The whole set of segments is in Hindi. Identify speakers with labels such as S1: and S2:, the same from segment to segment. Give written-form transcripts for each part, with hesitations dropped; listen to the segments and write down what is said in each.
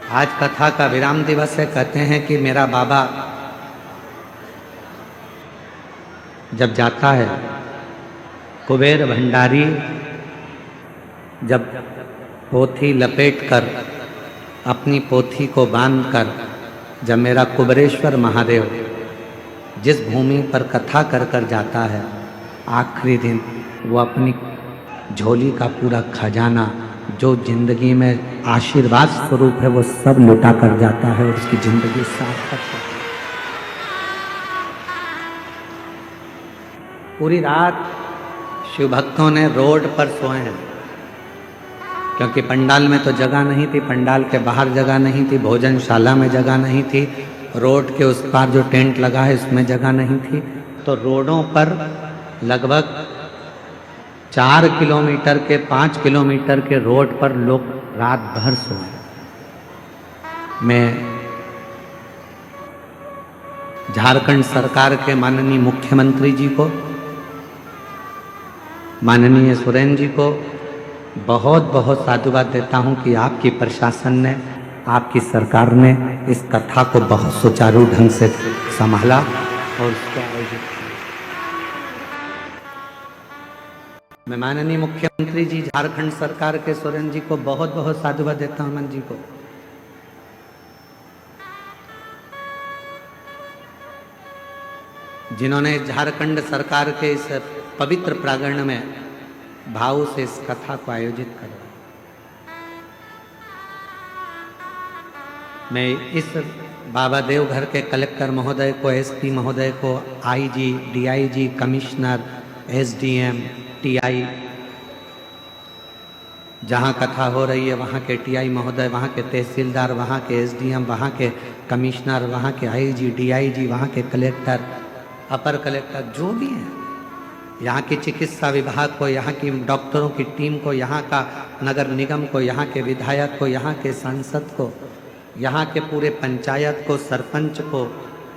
S1: आज कथा का विराम दिवस है। कहते हैं कि मेरा बाबा जब जाता है, कुबेर भंडारी जब पोथी लपेटकर अपनी पोथी को बांधकर जब मेरा कुबेरेश्वर महादेव जिस भूमि पर कथा कर कर जाता है, आखिरी दिन वो अपनी झोली का पूरा खजाना जो जिंदगी में आशीर्वाद स्वरूप है वो सब लुटा कर जाता है और उसकी जिंदगी सार्थक है। पूरी रात शिव भक्तों ने रोड पर सोए हैं, क्योंकि पंडाल में तो जगह नहीं थी, पंडाल के बाहर जगह नहीं थी, भोजनशाला में जगह नहीं थी, रोड के उस पार जो टेंट लगा है उसमें जगह नहीं थी। तो रोडों पर लगभग 4 किलोमीटर के 5 किलोमीटर के रोड पर लोग रात भर सोए। मैं झारखंड सरकार के माननीय मुख्यमंत्री जी को, माननीय सुरेन जी को बहुत बहुत साधुवाद देता हूं कि आपकी प्रशासन ने, आपकी सरकार ने इस कथा को बहुत सुचारू ढंग से संभाला और उसको आयोजित किया। मैं माननीय मुख्यमंत्री जी झारखंड सरकार के सोरेन जी को बहुत बहुत साधुवाद देता हूं, मन जी को। जिन्होंने झारखंड सरकार के इस पवित्र प्रांगण में भाव से इस कथा को आयोजित करा। मैं इस बाबा देवघर के कलेक्टर महोदय को, एसपी महोदय को, IG, DIG, commissioner, SDM, TI, जहाँ कथा हो रही है वहाँ के टीआई महोदय, वहाँ के तहसीलदार, वहाँ के एसडीएम, वहाँ के कमिश्नर, वहाँ के आईजी, डीआईजी, वहाँ के कलेक्टर, अपर कलेक्टर, जो भी हैं, यहाँ की चिकित्सा विभाग को, यहाँ की डॉक्टरों की टीम को, यहाँ का नगर निगम को, यहाँ के विधायक को, यहाँ के सांसद को, यहाँ के पूरे पंचायत को, सरपंच को,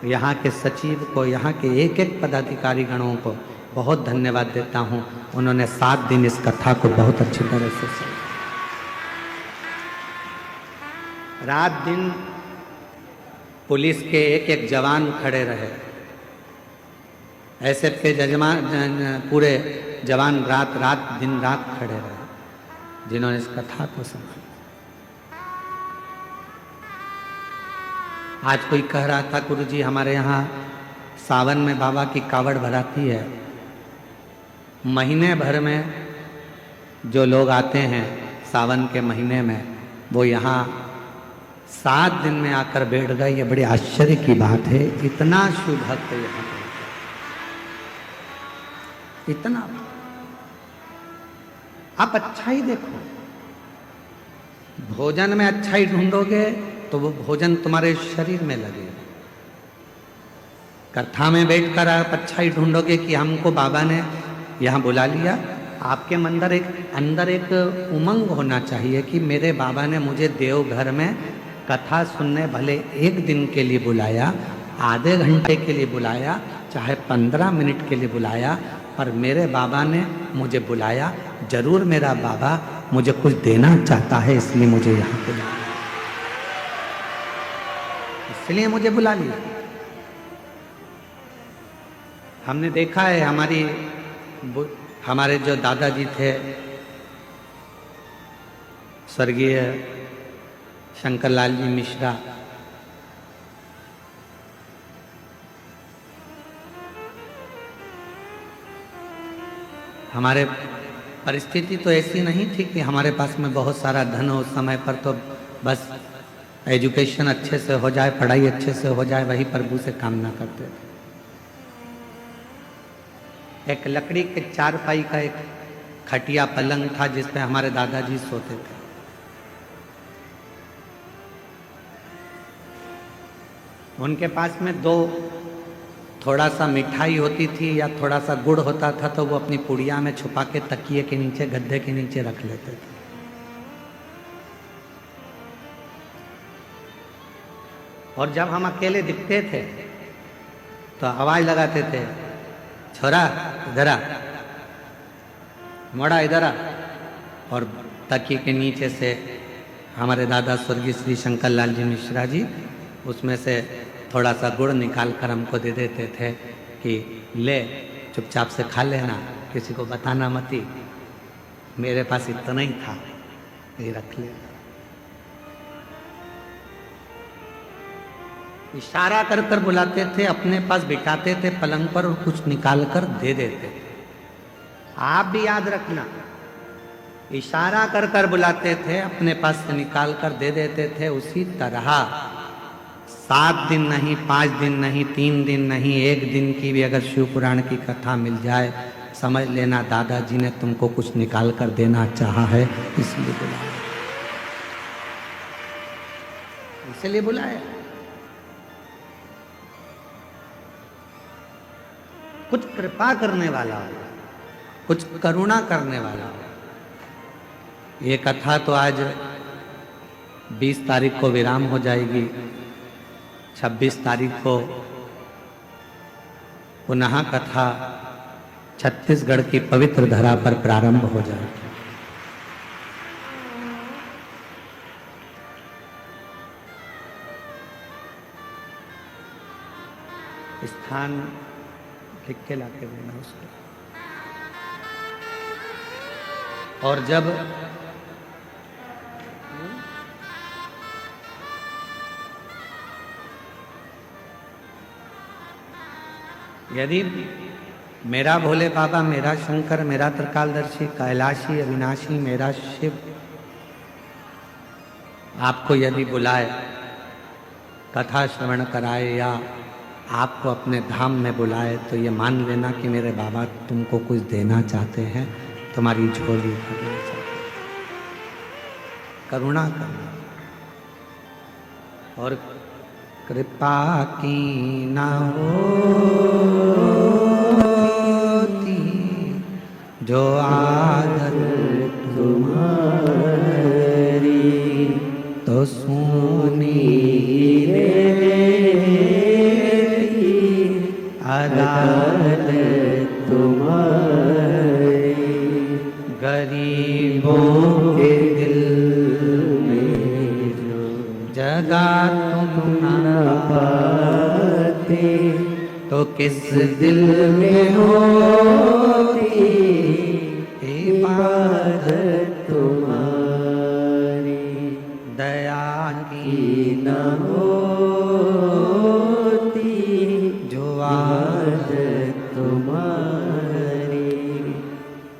S1: यहाँ के सचिव को, यहाँ के एक एक पदाधिकारी गणों को बहुत धन्यवाद देता हूँ। उन्होंने 7 दिन इस कथा को बहुत अच्छी तरह से समझा। रात दिन पुलिस के एक एक जवान खड़े रहे, एसएफ के पूरे जवान रात रात दिन रात खड़े रहे, जिन्होंने इस कथा को संभाला। आज कोई कह रहा था, गुरुजी हमारे यहाँ सावन में बाबा की कावड़ भराती है, महीने भर में जो लोग आते हैं सावन के महीने में वो यहाँ 7 दिन में आकर बैठ गए। ये बड़े आश्चर्य की बात है, इतना शिव भक्त यहाँ पे, इतना। आप अच्छाई देखो, भोजन में अच्छाई ढूंढोगे तो वो भोजन तुम्हारे शरीर में लगेगा। कथा में बैठकर आप अच्छाई ढूंढोगे कि हमको बाबा ने यहाँ बुला लिया, आपके अंदर एक उमंग होना चाहिए कि मेरे बाबा ने मुझे देवघर में कथा सुनने भले 1 दिन के लिए बुलाया, आधे घंटे के लिए बुलाया, चाहे 15 मिनट के लिए बुलाया, पर मेरे बाबा ने मुझे बुलाया। जरूर मेरा बाबा मुझे कुछ देना चाहता है, इसलिए मुझे यहाँ बुलाया, इसलिए मुझे बुला लिया। हमने देखा है, हमारे जो दादाजी थे स्वर्गीय शंकरलाल जी मिश्रा, हमारे परिस्थिति तो ऐसी नहीं थी कि हमारे पास में बहुत सारा धन हो, समय पर तो बस एजुकेशन अच्छे से हो जाए, पढ़ाई अच्छे से हो जाए, वही प्रभु से कामना करते थे। एक लकड़ी के 4 का एक खटिया पलंग था जिस पे हमारे दादाजी सोते थे। उनके पास में 2 थोड़ा सा मिठाई होती थी या थोड़ा सा गुड़ होता था, तो वो अपनी पुड़िया में छुपा के तकिए के नीचे, गद्दे के नीचे रख लेते थे। और जब हम अकेले दिखते थे तो आवाज लगाते थे, छोरा इधर आ, मोड़ा इधर आ, और तकिए के नीचे से हमारे दादा स्वर्गीय श्री शंकर लाल जी मिश्रा जी उसमें से थोड़ा सा गुड़ निकाल कर हमको दे देते थे कि ले चुपचाप से खा लेना, किसी को बताना मत ही। मेरे पास इतना ही था, ये रख ले। इशारा कर कर बुलाते थे, अपने पास बिठाते थे पलंग पर और कुछ निकाल कर दे देते थे। आप भी याद रखना, इशारा कर कर बुलाते थे, अपने पास से निकाल कर दे देते थे। उसी तरह 7 दिन नहीं, 5 दिन नहीं, 3 दिन नहीं, 1 दिन की भी अगर शिव पुराण की कथा मिल जाए, समझ लेना दादाजी ने तुमको कुछ निकाल कर देना चाहा है, इसलिए बुलाया, इसलिए बुलाया। कुछ कृपा करने वाला हो, कुछ करुणा करने वाला हो। ये कथा तो आज 20 तारीख को विराम हो जाएगी, 26 तारीख को पुनः कथा छत्तीसगढ़ की पवित्र धरा पर प्रारंभ हो जाएगी। स्थान लिख के लाके देना उसको। और जब यदि मेरा भोले बाबा, मेरा शंकर, मेरा त्रिकालदर्शी, कैलाशी, अविनाशी, मेरा शिव आपको यदि बुलाए, कथा श्रवण कराए या आपको अपने धाम में बुलाए, तो ये मान लेना कि मेरे बाबा तुमको कुछ देना चाहते हैं, तुम्हारी झोली भरना चाहते हैं, करुणा करना। और कृपा की ना होती जो आदत तुम्हारी, तो सुनी अदालत तुम्हारी, गरीबों के दिल में जो जगह तुम न पाते, तो किस दिल में होती इबादत तुम्हारी, दया की न होती जो आदत तुम्हारी।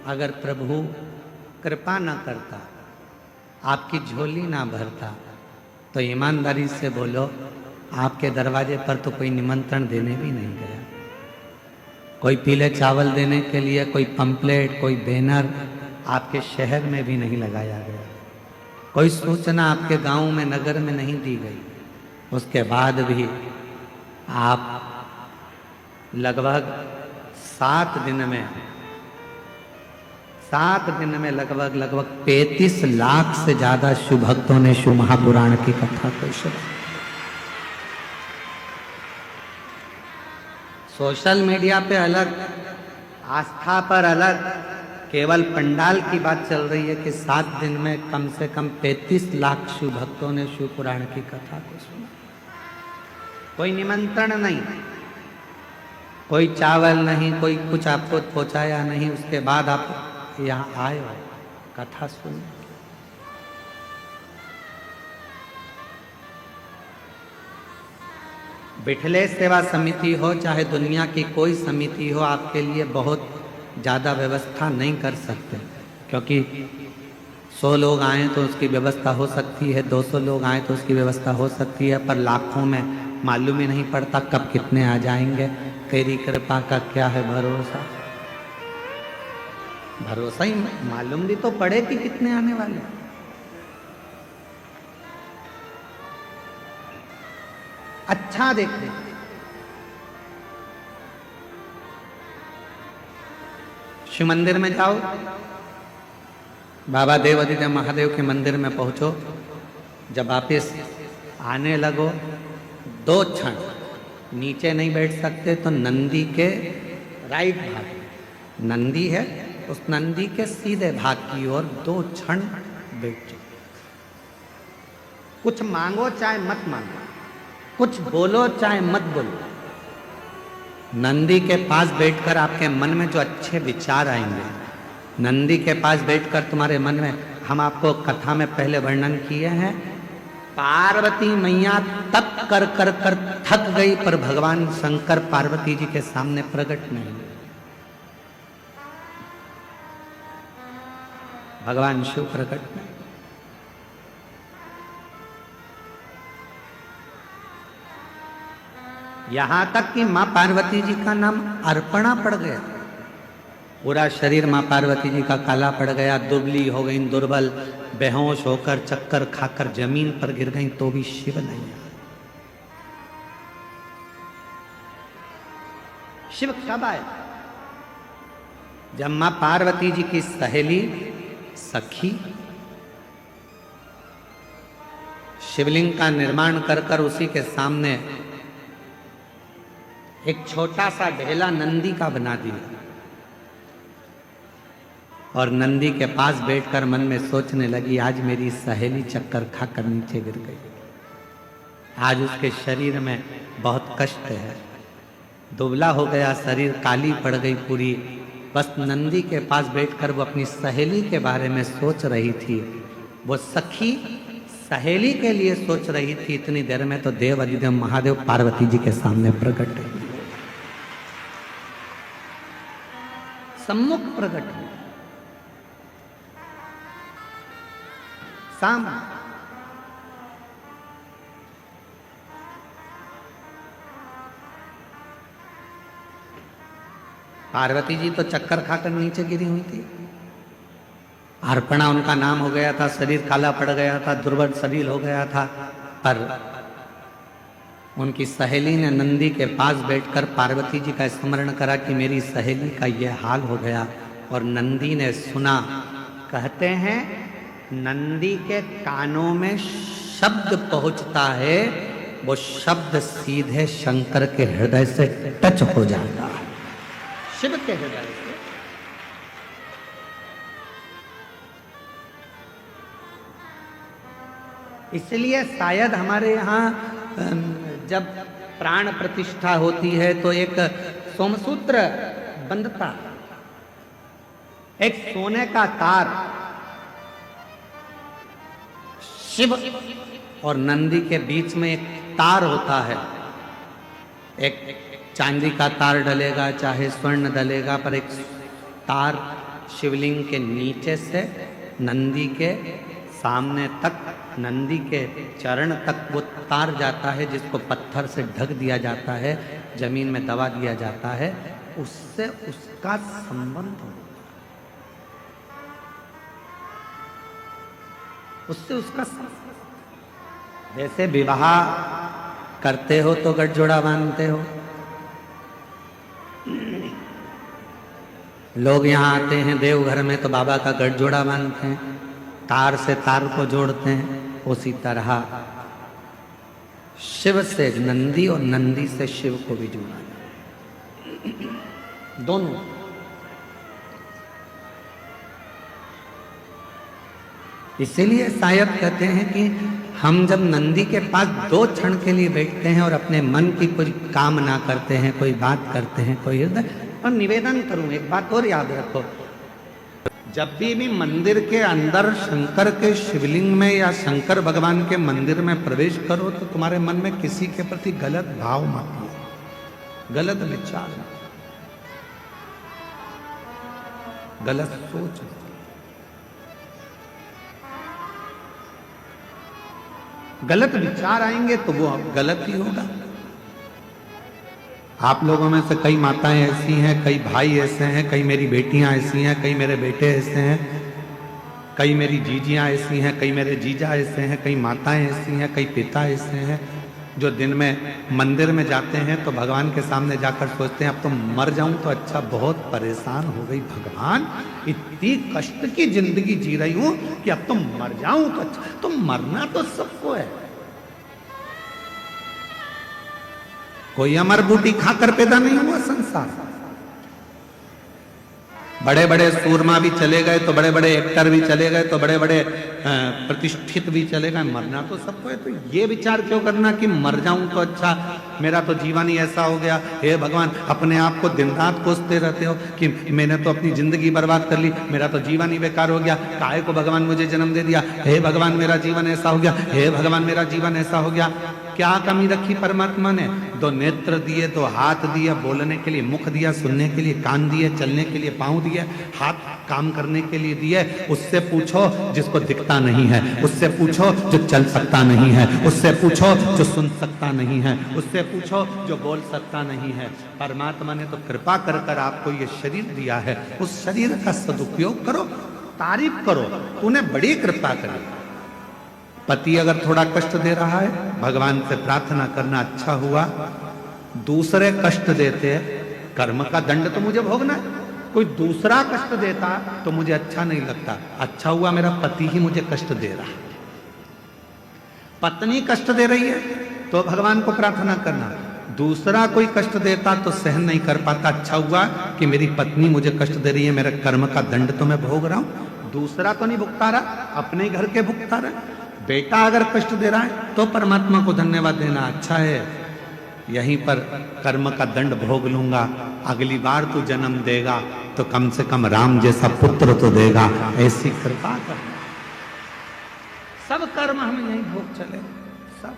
S1: अगर प्रभु कृपा न करता, आपकी झोली ना भरता, तो ईमानदारी से बोलो, आपके दरवाजे पर तो कोई निमंत्रण देने भी नहीं गया, कोई पीले चावल देने के लिए कोई पंपलेट, कोई बैनर आपके शहर में भी नहीं लगाया गया, कोई सूचना आपके गांव में, नगर में नहीं दी गई। उसके बाद भी आप लगभग 7 दिन में लगभग 35 लाख से ज्यादा शिव भक्तों ने शिव महापुराण की कथा को सुना। सोशल मीडिया पे अलग, आस्था पर अलग, केवल पंडाल की बात चल रही है कि 7 दिन में कम से कम 35 लाख शिव भक्तों ने शिव पुराण की कथा को सुना। कोई निमंत्रण नहीं, कोई चावल नहीं, कोई कुछ आपको पहुंचाया नहीं, उसके बाद आप यहाँ आए हो कथा सुन। बिठले सेवा समिति हो चाहे दुनिया की कोई समिति हो, आपके लिए बहुत ज़्यादा व्यवस्था नहीं कर सकते, क्योंकि 100 लोग आए तो उसकी व्यवस्था हो सकती है, 200 लोग आए तो उसकी व्यवस्था हो सकती है, पर लाखों में मालूम ही नहीं पड़ता कब कितने आ जाएंगे। तेरी कृपा का क्या है भरोसा, भरोसा ही मालूम भी तो पड़े कि कितने आने वाले। अच्छा देखते, शिव मंदिर में जाओ, बाबा देव आदित्य महादेव के मंदिर में पहुंचो, जब वापिस आने लगो 2 क्षण नीचे नहीं बैठ सकते तो नंदी के राइट भाग, नंदी है उस नंदी के सीधे भाग की ओर 2 क्षण बैठ जाओ। कुछ मांगो चाहे मत मांगो, कुछ बोलो चाहे मत बोलो, नंदी के पास बैठकर आपके मन में जो अच्छे विचार आएंगे, नंदी के पास बैठकर तुम्हारे मन में, हम आपको कथा में पहले वर्णन किए हैं, पार्वती मैया तप कर कर कर थक गई पर भगवान शंकर पार्वती जी के सामने प्रकट नहीं। भगवान शिव प्रकट नहीं। यहां तक कि मां पार्वती जी का नाम अर्पणा पड़ गया। पूरा शरीर मां पार्वती जी का काला पड़ गया, दुबली हो गई, दुर्बल, बेहोश होकर चक्कर खाकर जमीन पर गिर गई, तो भी शिव नहीं आया। शिव कब आए? जब मां पार्वती जी की सहेली सखी शिवलिंग का निर्माण कर कर उसी के सामने एक छोटा सा ढेला नंदी का बना दिया और नंदी के पास बैठकर मन में सोचने लगी, आज मेरी सहेली चक्कर खाकर नीचे गिर गई, आज उसके शरीर में बहुत कष्ट है, दुबला हो गया शरीर, काली पड़ गई पूरी। बस नंदी के पास बैठकर वो अपनी सहेली के बारे में सोच रही थी। वो सखी सहेली के लिए सोच रही थी। इतनी देर में तो देव अधिदेव महादेव पार्वती जी के सामने प्रकट हुए, सम्मुख प्रकट हुए, सामने। पार्वती जी तो चक्कर खाकर नीचे गिरी हुई थी। अर्पणा उनका नाम हो गया था, शरीर काला पड़ गया था, दुर्बल शरीर हो गया था, पर उनकी सहेली ने नंदी के पास बैठकर पार्वती जी का स्मरण करा कि मेरी सहेली का यह हाल हो गया। और नंदी ने सुना, कहते हैं नंदी के कानों में शब्द पहुंचता है, वो शब्द सीधे शंकर के हृदय से टच हो जाता है, शिव के हृदय से। इसलिए शायद हमारे यहाँ जब प्राण प्रतिष्ठा होती है तो एक सोमसूत्र बंधता, एक सोने का तार शिव और नंदी के बीच में एक तार होता है। एक चांदी का तार डलेगा चाहे स्वर्ण डलेगा, पर एक तार शिवलिंग के नीचे से नंदी के सामने तक, नंदी के चरण तक वो तार जाता है, जिसको पत्थर से ढक दिया जाता है, जमीन में दबा दिया जाता है, उससे उसका संबंध होता है, उससे उसका संबंध। जैसे विवाह करते हो तो गठजोड़ा बांधते हो, लोग यहाँ आते हैं देवघर में तो बाबा का गठजोड़ा बांधते हैं, तार से तार को जोड़ते हैं। उसी तरह शिव से नंदी और नंदी से शिव को भी जोड़ा जाए, दोनों। इसीलिए शायद कहते हैं कि हम जब नंदी के पास 2 क्षण के लिए बैठते हैं और अपने मन की कोई कामना करते हैं, कोई बात करते हैं, कोई हृदय। और निवेदन करूं, एक बात और याद रखो, जब भी मंदिर के अंदर शंकर के शिवलिंग में या शंकर भगवान के मंदिर में प्रवेश करो तो तुम्हारे मन में किसी के प्रति गलत भाव मत लो, गलत विचार, गलत सोच। गलत विचार आएंगे तो वो गलत ही होगा। आप लोगों में से कई माताएं ऐसी हैं, कई भाई ऐसे हैं, कई मेरी बेटियां ऐसी हैं, कई मेरे बेटे ऐसे हैं, कई मेरी जीजियां ऐसी हैं, कई मेरे जीजा ऐसे हैं, कई माताएं ऐसी हैं, कई पिता ऐसे हैं, जो दिन में मंदिर में जाते हैं तो भगवान के सामने जाकर सोचते हैं अब तो मर जाऊं तो अच्छा, बहुत परेशान हो गई भगवान, इतनी कष्ट की जिंदगी जी रही हूं कि अब तो मर जाऊं तो अच्छा। तो मरना तो सबको है, कोई अमर बूटी खाकर पैदा नहीं हुआ संसार। बड़े बड़े सूरमा भी चले गए तो बड़े बड़े एक्टर भी चले गए तो बड़े बड़े प्रतिष्ठित भी चले गए, मरना तो सबको है। तो ये विचार क्यों करना कि मर जाऊं तो अच्छा, मेरा तो जीवन ही ऐसा हो गया। हे भगवान, अपने आप को दिन रात कोसते रहते हो कि मैंने तो अपनी जिंदगी बर्बाद कर ली, मेरा तो जीवन ही बेकार हो गया, काहे को भगवान मुझे जन्म दे दिया, हे भगवान मेरा जीवन ऐसा हो गया, हे भगवान मेरा जीवन ऐसा हो गया। क्या कमी रखी परमात्मा ने? दो नेत्र दिए, दो हाथ दिए बोलने के लिए, मुख दिया सुनने के लिए, कान दिए चलने के लिए, पांव दिए, हाथ काम करने के लिए दिए। उससे पूछो जिसको दिखता नहीं है, उससे पूछो जो चल सकता नहीं है, उससे पूछो जो सुन सकता नहीं है, उससे पूछो जो बोल सकता नहीं है। परमात्मा ने तो कृपा कर कर आपको ये शरीर दिया है, उस शरीर का सदुपयोग करो, तारीफ करो, तूने बड़ी कृपा करी। पति अगर थोड़ा कष्ट दे रहा है, भगवान से प्रार्थना करना, अच्छा हुआ दूसरे कष्ट देते, कर्म का दंड तो मुझे भोगना है, कोई दूसरा कष्ट देता तो मुझे अच्छा नहीं लगता। अच्छा हुआ मेरा पति ही मुझे कष्ट दे रहा है। पत्नी कष्ट दे रही है तो भगवान को प्रार्थना करना, दूसरा कोई कष्ट देता तो सहन नहीं कर पाता। अच्छा हुआ कि मेरी पत्नी मुझे कष्ट दे रही है, मेरे कर्म का दंड तो मैं भोग रहा हूं, दूसरा तो नहीं भुगता रहा, अपने घर के भुगता रहा। बेटा अगर कष्ट दे रहा है तो परमात्मा को धन्यवाद देना, अच्छा है यहीं पर कर्म का दंड भोग लूंगा, अगली बार तू जन्म देगा तो कम से कम राम जैसा पुत्र तो देगा, ऐसी कृपा करना। सब कर्म हम यहीं भोग चले, सब।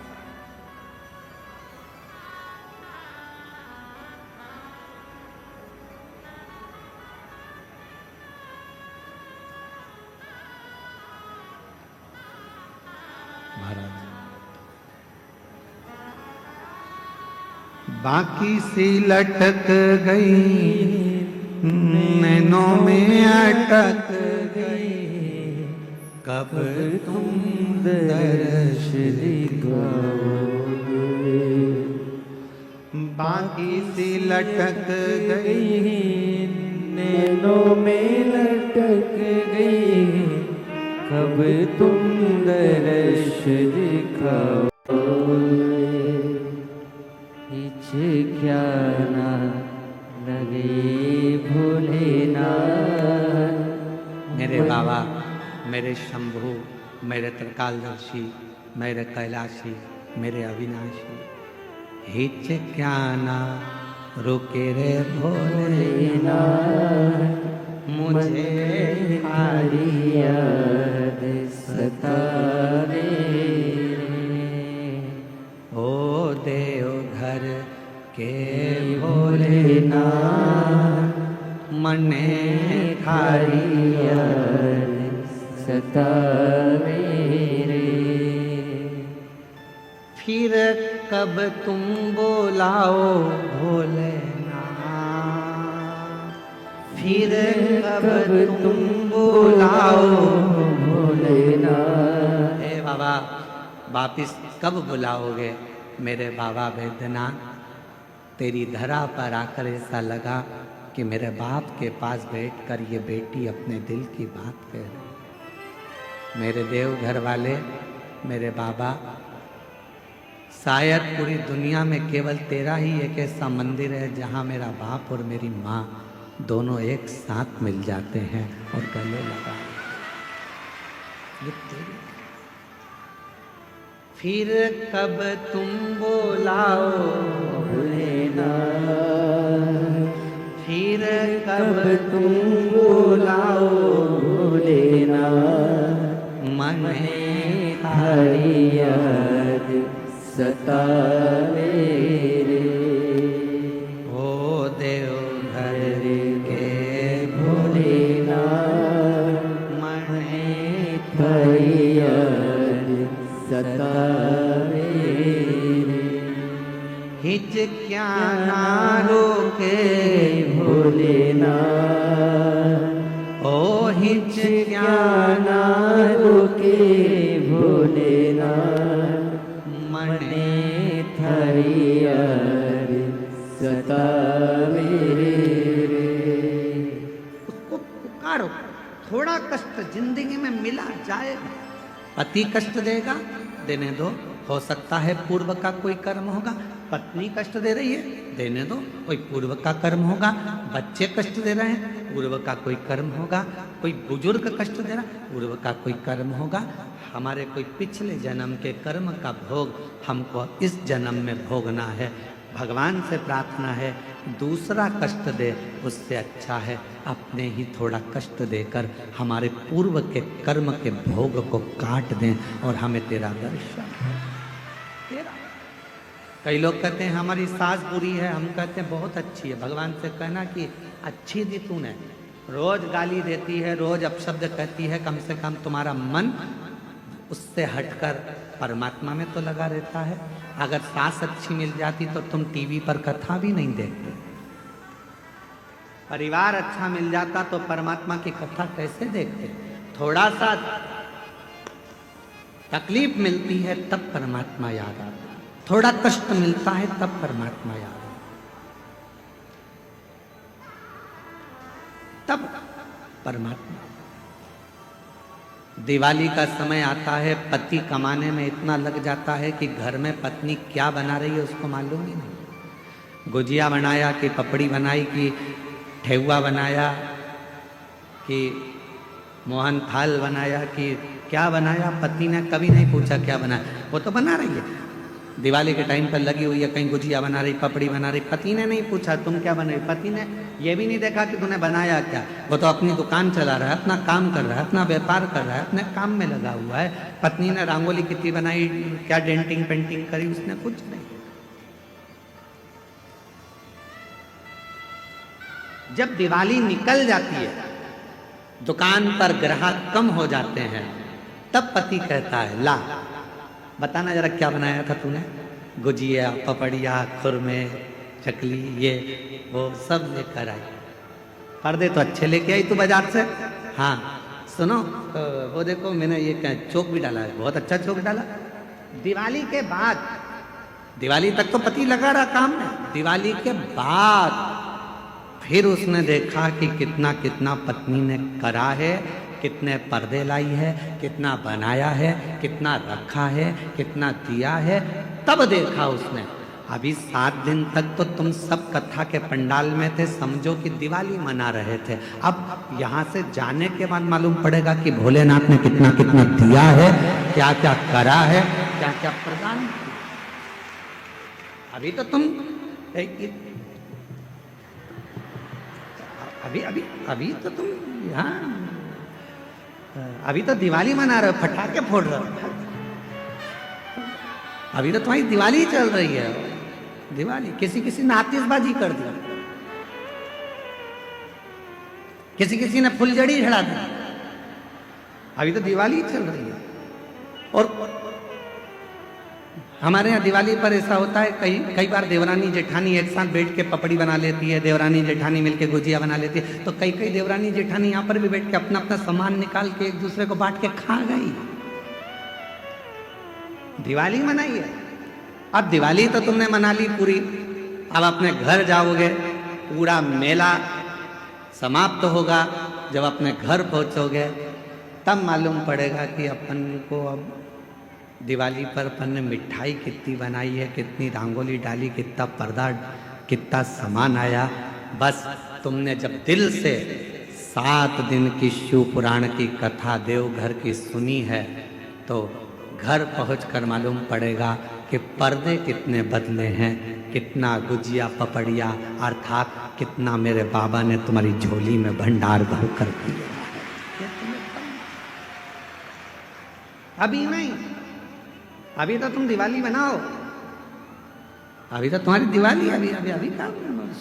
S1: बाकी सी लटक गई, नैनों में अटक गई, कब तुम दर्श दिखाओगे। बाकी सी लटक गई,
S2: नैनों में लटक गई, कब तुम दर्श दिखाओगे। क्या ना लगे भोलेनाथ।
S1: मेरे बाबा, मेरे शंभु, मेरे त्रिकालदर्शी, मेरे कैलाशी, मेरे अविनाशी, हिच क्या ना रुके रे भोलेनाथ, मुझे
S2: तुम्हारी याद सतावे।
S1: ओ देवघर के
S2: भोलेनाथ,
S1: मने
S2: तुम्हारी याद सतावे रे।
S1: फिर कब तुम बोलाओ भोलेनाथ, फिर कब तुम बोलाओ
S2: भोलेनाथ।
S1: हे बाबा, वापिस कब बुलाओगे मेरे बाबा वैद्यनाथ। तेरी धरा पर आकर ऐसा लगा कि मेरे बाप के पास बैठकर ये बेटी अपने दिल की बात कह रही। मेरे देवघर वाले, मेरे बाबा, शायद पूरी दुनिया में केवल तेरा ही एक ऐसा मंदिर है जहाँ मेरा बाप और मेरी माँ दोनों एक साथ मिल जाते हैं और गले लगा। फिर कब तुम बोलाओ
S2: भोलेनाथ,
S1: फिर कब
S2: तुम बोलाओ भोलेनाथ,
S1: मने
S2: तुम्हारी याद सतावे रे।
S1: ओ देवघर के
S2: भोलेनाथ,
S1: मने
S2: तुम्हारी याद सतावे रे।
S1: हिच क्या ना रोके
S2: भोलेनाथ,
S1: ओ हिच क्या
S2: ना रोके भोलेनाथ,
S1: मने
S2: थारी याद सतावे रे।
S1: उसको पुकारो, थोड़ा कष्ट जिंदगी में मिला जाएगा। पति कष्ट देगा, देने दो, हो सकता है पूर्व का कोई कर्म होगा, पत्नी कष्ट दे रही है, देने दो, कोई पूर्व का कर्म होगा, बच्चे कष्ट दे रहे हैं, पूर्व का कोई कर्म होगा, कोई बुजुर्ग कष्ट दे रहा है, पूर्व का कोई कर्म होगा। हमारे कोई पिछले जन्म के कर्म का भोग हमको इस जन्म में भोगना है। भगवान से प्रार्थना है दूसरा कष्ट दे उससे अच्छा है अपने ही थोड़ा कष्ट देकर हमारे पूर्व के कर्म के भोग को काट दें और हमें तेरा दर्शन तेरा। कई लोग कहते हैं हमारी सास बुरी है, हम कहते हैं बहुत अच्छी है। भगवान से कहना कि अच्छी दी तूने, रोज गाली देती है, रोज अपशब्द कहती है, कम से कम तुम्हारा मन उससे हटकर परमात्मा में तो लगा रहता है। अगर सास अच्छी मिल जाती तो तुम टीवी पर कथा भी नहीं देखते। परिवार अच्छा मिल जाता तो परमात्मा की कथा कैसे देखते। थोड़ा सा तकलीफ मिलती है तब परमात्मा याद आता है, थोड़ा कष्ट मिलता है तब परमात्मा याद आता है, तब परमात्मा। दिवाली का समय आता है, पति कमाने में इतना लग जाता है कि घर में पत्नी क्या बना रही है उसको मालूम ही नहीं। गुजिया बनाया कि पपड़ी बनाई कि ठेहुआ बनाया कि मोहन थाल बनाया कि क्या बनाया, पति ने कभी नहीं पूछा क्या बनाया, वो तो बना रही है। दिवाली के टाइम पर लगी हुई है, कहीं गुजिया बना रही, पपड़ी बना रही, पति ने नहीं पूछा तुम क्या बना रही, पति ने ये भी नहीं देखा कि तूने बनाया क्या। वो तो अपनी दुकान चला रहा है, अपना काम कर रहा है, अपना व्यापार कर रहा है, अपने काम में लगा हुआ है। पत्नी ने रंगोली कितनी बनाई, क्या डेंटिंग पेंटिंग करी, उसने कुछ नहीं। जब दिवाली निकल जाती है, दुकान पर ग्राहक कम हो जाते हैं, तब पति कहता है ला बताना जरा क्या बनाया था तूने। गुजिया, पपड़िया, खुरमे, चकली, ये वो सब लेकर आई। पर्दे तो अच्छे लेके आई तू बाजार से। हाँ सुनो तो वो देखो मैंने ये क्या चौक भी डाला है, बहुत अच्छा चौक डाला। दिवाली के बाद, दिवाली तक तो पति लगा रहा काम में, दिवाली के बाद फिर उसने देखा कि कितना कितना पत्नी ने करा है, कितने पर्दे लाई है, कितना बनाया है, कितना रखा है, कितना दिया है। तब देखा उसने अभी 7 दिन तक तो तुम सब कथा के पंडाल में थे, समझो कि दिवाली मना रहे थे। अब यहाँ से जाने के बाद मालूम पड़ेगा कि भोलेनाथ ने कितना कितना दिया है, क्या क्या करा है, क्या क्या प्रदान किया। अभी तो तुम अभी तो तुम यहाँ अभी तो दिवाली मना रहे हो, पटाखे फोड़ रहे हो, अभी तो तुम्हारी दिवाली चल रही है। दिवाली किसी ने आतिशबाजी कर दी, किसी ने फुलझड़ी चढ़ा दी, अभी तो दिवाली चल रही है। और हमारे यहाँ दिवाली पर ऐसा होता है, कई बार देवरानी जेठानी एक साथ बैठ के पपड़ी बना लेती है, देवरानी जेठानी मिलके गुजिया बना लेती है, तो कई देवरानी जेठानी यहाँ पर भी बैठ के अपना अपना सामान निकाल के एक दूसरे को बांट के खा गई। दिवाली मनाई है। अब दिवाली तो तुमने मना ली पूरी, अब अपने घर जाओगे, पूरा मेला समाप्त होगा। जब अपने घर पहुंचोगे तब मालूम पड़ेगा कि अपन को अब दिवाली पर अपन ने मिठाई कितनी बनाई है, कितनी रंगोली डाली, कितना पर्दा, कितना सामान आया। बस तुमने जब दिल से 7 दिन की शिव पुराण की कथा देवघर की सुनी है तो घर पहुंचकर मालूम पड़ेगा कि पर्दे कितने बदले हैं, कितना गुजिया पपड़िया अर्थात कितना मेरे बाबा ने तुम्हारी झोली में भंडार भर कर दिया। अभी नहीं, अभी तो तुम दिवाली बनाओ, अभी तो तुम्हारी दिवाली, अभी क्या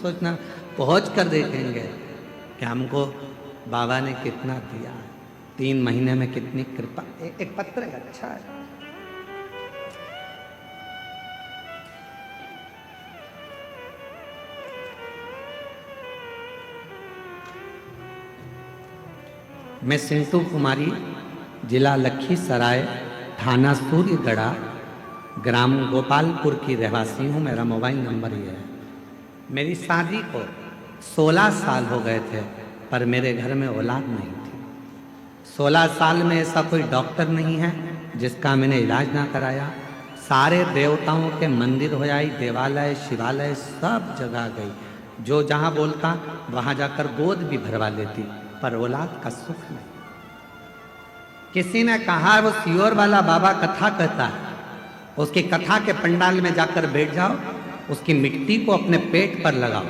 S1: सोचना, पहुंच कर देखेंगे कि हमको बाबा ने कितना दिया, 3 महीने में कितनी कृपा। एक पत्र है, अच्छा है। मैं सिंटू कुमारी, जिला लखीसराय, थाना सूर्यगढ़ा, ग्राम गोपालपुर की रहवासी हूँ। मेरा मोबाइल नंबर ये है। मेरी शादी को 16 साल हो गए थे पर मेरे घर में औलाद नहीं थी। 16 साल में ऐसा कोई डॉक्टर नहीं है जिसका मैंने इलाज ना कराया। सारे देवताओं के मंदिर हो जाए, देवालय शिवालय सब जगह गई। जो जहाँ बोलता वहाँ जाकर गोद भी भरवा लेती, पर औलाद का सुख नहीं। किसी ने कहा वो सियोर वाला बाबा कथा कहता है, उसकी कथा के पंडाल में जाकर बैठ जाओ, उसकी मिट्टी को अपने पेट पर लगाओ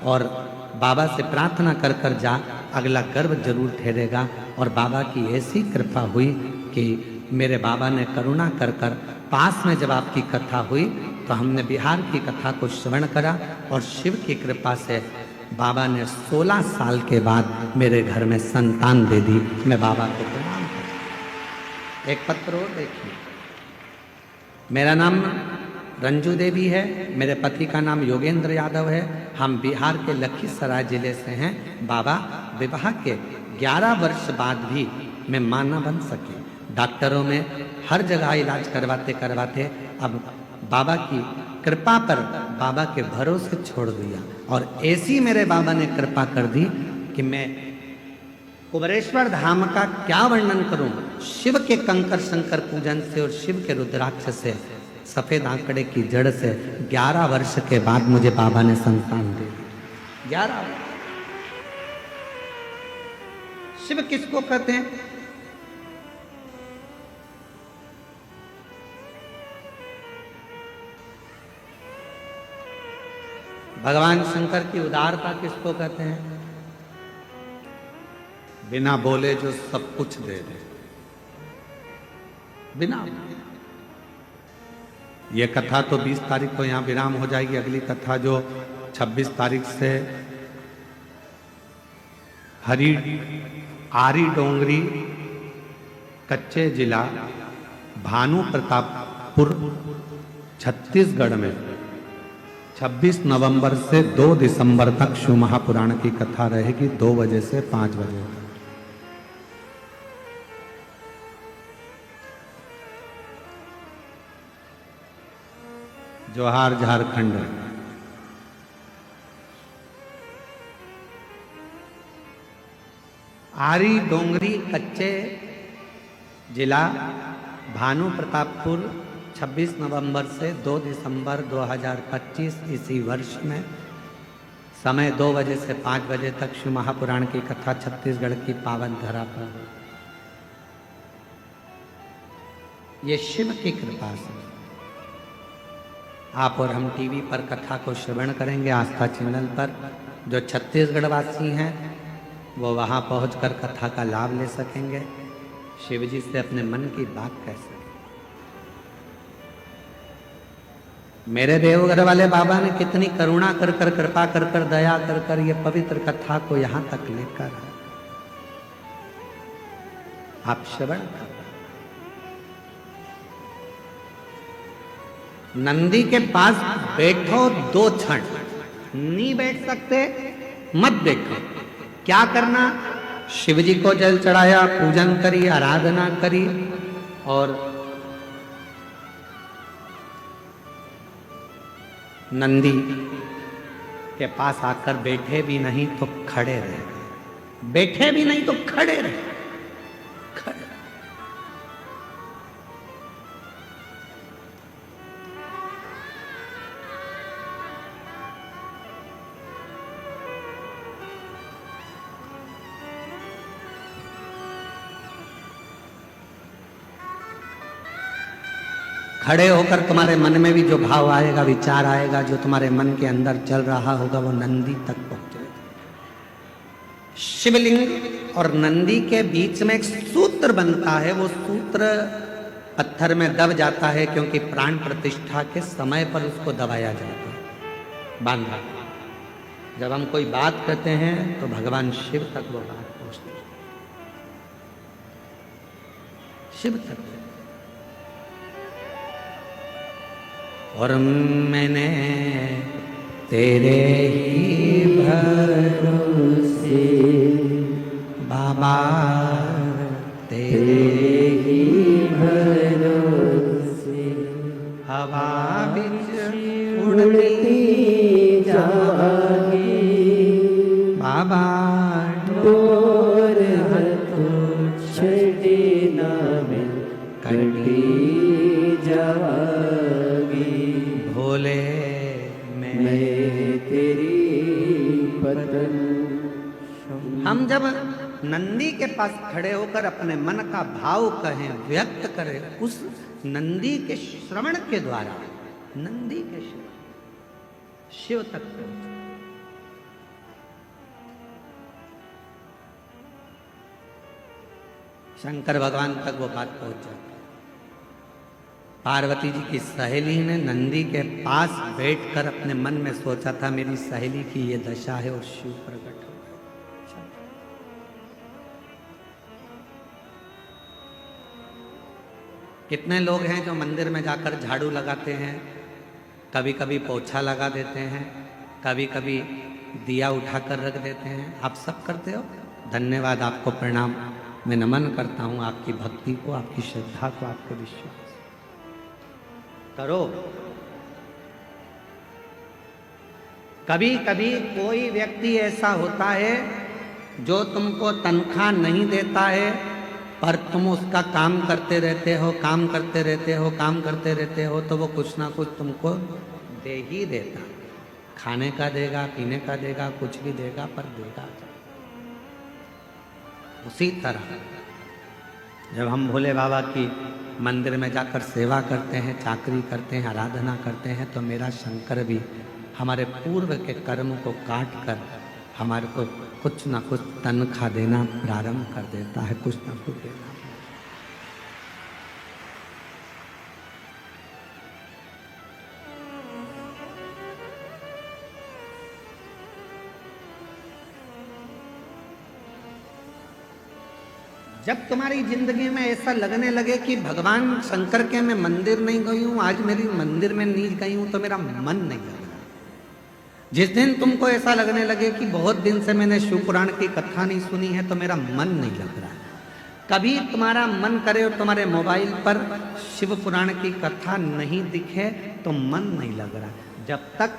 S1: और बाबा से प्रार्थना कर कर जा, अगला गर्भ जरूर ठहरेगा। और बाबा की ऐसी कृपा हुई कि मेरे बाबा ने करुणा कर कर पास में जब आपकी कथा हुई तो हमने बिहार की कथा को श्रवण करा और शिव की कृपा से बाबा ने 16 साल के बाद मेरे घर में संतान दे दी। मैं बाबा को प्रणाम करता। एक पत्र और देखिए, मेरा नाम रंजू देवी है, मेरे पति का नाम योगेंद्र यादव है, हम बिहार के लखीसराय जिले से हैं। बाबा, विवाह के 11 वर्ष बाद भी मैं मां न बन सके, डॉक्टरों में हर जगह इलाज करवाते करवाते अब बाबा की कृपा पर बाबा के भरोसे छोड़ दिया। और ऐसी मेरे बाबा ने कृपा कर दी कि मैं कुबरेश्वर धाम का क्या वर्णन करूं। शिव के कंकर शंकर पूजन से और शिव के रुद्राक्ष से, सफेद आंकड़े की जड़ से 11 वर्ष के बाद मुझे बाबा ने संतान दे दी। 11 वर्ष। शिव किसको कहते हैं? भगवान शंकर की उदारता किसको कहते हैं? बिना बोले जो सब कुछ दे दे, बिना। ये कथा तो 20 तारीख को यहाँ विराम हो जाएगी। अगली कथा जो 26 तारीख से आरी डोंगरी कच्चे जिला भानु प्रतापपुर छत्तीसगढ़ में 26 नवंबर से 2 दिसंबर तक शिव महापुराण की कथा रहेगी, 2 बजे से 5 बजे। जोहार झारखंड। आरी डोंगरी कच्चे जिला भानु प्रतापपुर 26 नवंबर से 2 दिसंबर 2025 इसी वर्ष में, समय 2 बजे से 5 बजे तक शिव महापुराण की कथा छत्तीसगढ़ की पावन धरा पर। ये शिव की कृपा से आप और हम टीवी पर कथा को श्रवण करेंगे, आस्था चैनल पर। जो छत्तीसगढ़ वासी हैं वो वहाँ पहुंचकर कथा का लाभ ले सकेंगे, शिव जी से अपने मन की बात कह सकेंगे। मेरे देवघर वाले बाबा ने कितनी करुणा कर कर, कृपा कर कर, दया कर कर ये पवित्र कथा को यहाँ तक लेकर आप श्रवण कर। नंदी के पास बैठो 2 क्षण, नहीं बैठ सकते मत बैठो। क्या करना? शिव जी को जल चढ़ाया, पूजन करी, आराधना करी और नंदी के पास आकर बैठे भी नहीं तो खड़े रहे, बैठे भी नहीं तो खड़े रहे, खड़े। खड़े होकर तुम्हारे मन में भी जो भाव आएगा, विचार आएगा, जो तुम्हारे मन के अंदर चल रहा होगा, वो नंदी तक पहुंचेगा। शिवलिंग और नंदी के बीच में एक सूत्र बनता है, वो सूत्र पत्थर में दब जाता है क्योंकि प्राण प्रतिष्ठा के समय पर उसको दबाया जाता है, बांधा। जब हम कोई बात कहते हैं तो भगवान शिव तक वो बात पहुंचती है, शिव तक। और मैंने तेरे ही
S2: भरोसे
S1: बाबा,
S2: तेरे ही भरोसे
S1: हवा बिच
S2: उड़ती जागे
S1: बाबा,
S2: डोर हाथों छड़े ना में कटी जाए।
S1: हम जब नंदी के पास खड़े होकर अपने मन का भाव कहें, व्यक्त करें, उस नंदी के श्रवण के द्वारा, नंदी के शिव तक पहुंचे। शंकर भगवान तक वो बात पहुंच जाती। पार्वती जी की सहेली ने नंदी के पास बैठकर अपने मन में सोचा था मेरी सहेली की ये दशा है, और शिव प्रकट हो गए। कितने लोग हैं जो मंदिर में जाकर झाड़ू लगाते हैं, कभी कभी पोछा लगा देते हैं, कभी कभी दिया उठाकर रख देते हैं। आप सब करते हो, धन्यवाद, आपको प्रणाम। मैं नमन करता हूँ आपकी भक्ति को, आपकी श्रद्धा को, आपके विश्वास करो। कभी कभी कोई व्यक्ति ऐसा होता है जो तुमको तनख्वाह नहीं देता है, पर तुम उसका काम करते रहते हो, काम करते रहते हो, काम करते रहते हो, तो वो कुछ ना कुछ तुमको दे ही देता। खाने का देगा, पीने का देगा, कुछ भी देगा, पर देगा। उसी तरह जब हम भोले बाबा की मंदिर में जाकर सेवा करते हैं, चाकरी करते हैं, आराधना करते हैं, तो मेरा शंकर भी हमारे पूर्व के कर्म को काट कर हमारे को कुछ ना कुछ तनख्वाह देना प्रारंभ कर देता है, कुछ ना कुछ देना। जब तुम्हारी जिंदगी में ऐसा लगने लगे कि भगवान शंकर के मैं मंदिर नहीं गई हूं, आज मेरी मंदिर में नहीं गई हूं, तो मेरा मन नहीं लग रहा। जिस दिन तुमको ऐसा लगने लगे कि बहुत दिन से मैंने शिव पुराण की कथा नहीं सुनी है, तो मेरा मन नहीं लग रहा। कभी तुम्हारा मन करे और तुम्हारे मोबाइल पर शिव पुराण की कथा नहीं दिखे तो मन नहीं लग रहा। जब तक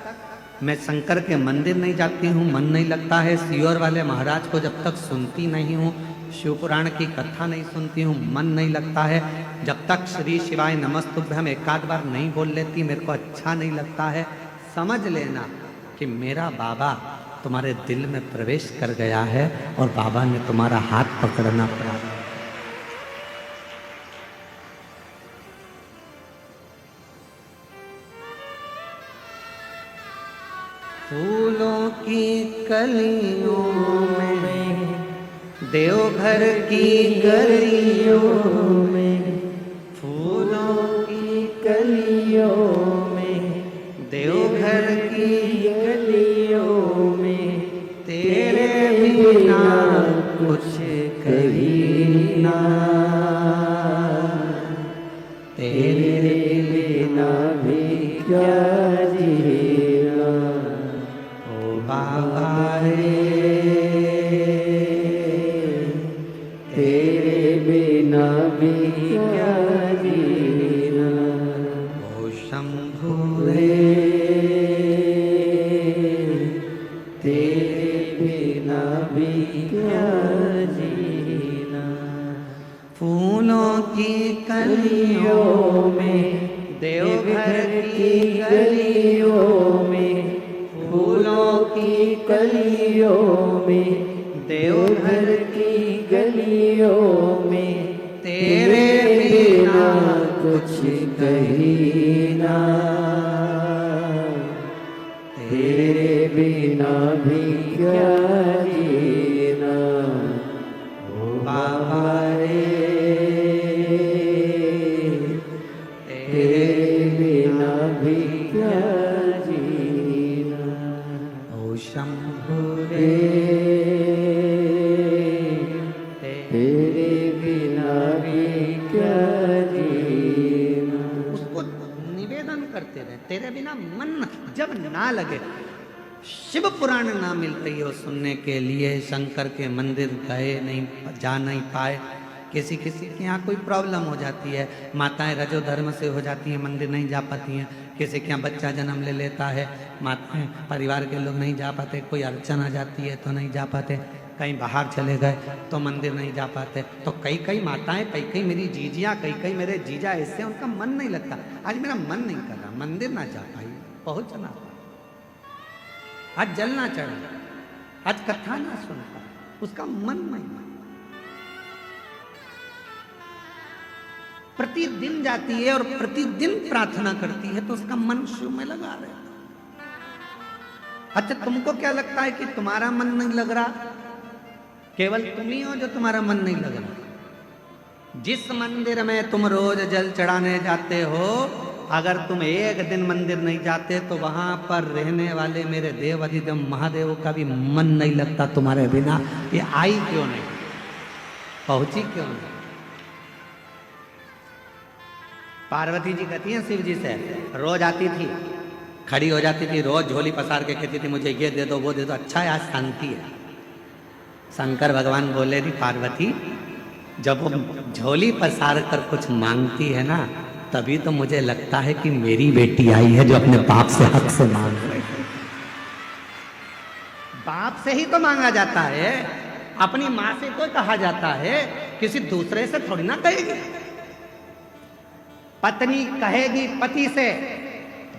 S1: मैं शंकर के मंदिर नहीं जाती हूँ, मन नहीं लगता है। सीहोर वाले महाराज को जब तक सुनती नहीं हूँ, शिव पुराण की कथा नहीं सुनती हूँ, मन नहीं लगता है। जब तक श्री शिवाय नमस्तुभ्यम एक आध बार नहीं बोल लेती, मेरे को अच्छा नहीं लगता है। समझ लेना कि मेरा बाबा तुम्हारे दिल में प्रवेश कर गया है और बाबा ने तुम्हारा हाथ पकड़ना प्रारंभ। फूलों की कलियों में, देवघर की गलियों में, फूलों की कलियों में, देवघर की गलियों में, तेरे बिना कुछ कहीं ना, तेरे बिना भी क्या जीना। ओ बाबा रे, तेरे बिना भी क्या जीना। ओ शंभु रे, तेरे बिना भी क्या जीना। फूलों की कलियों में, देवघर की गलियों में, फूलों की कलियों में, देवघर की गलियों में, तेरे बिना कुछ कहीं ना, तेरे बिना भी क्या जीना। ओ बाबा रे, तेरे बिना भी क्या जीना। ओ शंभु रे, तेरे बिना भी क्या जीना। उसको निवेदन करते रहे, तेरे बिना मन जब ना लगे। शिव पुराण ना मिलते ही हो सुनने के लिए, शंकर के मंदिर गए नहीं, जा नहीं पाए। किसी किसी के यहाँ कोई प्रॉब्लम हो जाती है, माताएं रजो धर्म से हो जाती हैं, मंदिर नहीं जा पाती हैं। किसी के यहाँ बच्चा जन्म ले लेता है, माताएं परिवार के लोग नहीं जा पाते। कोई अड़चन आ जाती है तो नहीं जा पाते। कहीं बाहर चले गए तो मंदिर नहीं जा पाते। तो कई कई माताएं, कई कई मेरी जीजियाँ, कई कई मेरे जीजा ऐसे, उनका मन नहीं लगता। आज मेरा मन नहीं कर रहा, मंदिर ना जा पाई, पहुँचना, आज जलना चढ़ा, आज कथा ना सुन पाए। उसका मन महिमा। प्रतिदिन जाती है और प्रतिदिन प्रार्थना करती है तो उसका मन शिव में लगा रहता। अच्छा, तुमको क्या लगता है कि तुम्हारा मन नहीं लग रहा? केवल तुम ही हो जो तुम्हारा मन नहीं लग रहा। जिस मंदिर में तुम रोज जल चढ़ाने जाते हो, अगर तुम एक दिन मंदिर नहीं जाते तो वहां पर रहने वाले मेरे देव अधिदेव महादेव का भी मन नहीं लगता तुम्हारे बिना। ये आई क्यों नहीं, पहुंची क्यों नहीं? पार्वती जी कहती हैं शिव जी से, रोज आती थी, खड़ी हो जाती थी, रोज झोली पसार के कहती थी मुझे ये दे दो वो दे दो। अच्छा है, आज शांति है। शंकर भगवान बोले थी पार्वती, जब वो झोली पसार कर कुछ मांगती है ना, तभी तो मुझे लगता है कि मेरी बेटी आई है जो अपने बाप से हक से मांग रही है। बाप से ही तो मांगा जाता है, अपनी माँ से तो कहा जाता है, किसी दूसरे से थोड़ी ना कहेगी। पत्नी कहेगी पति से,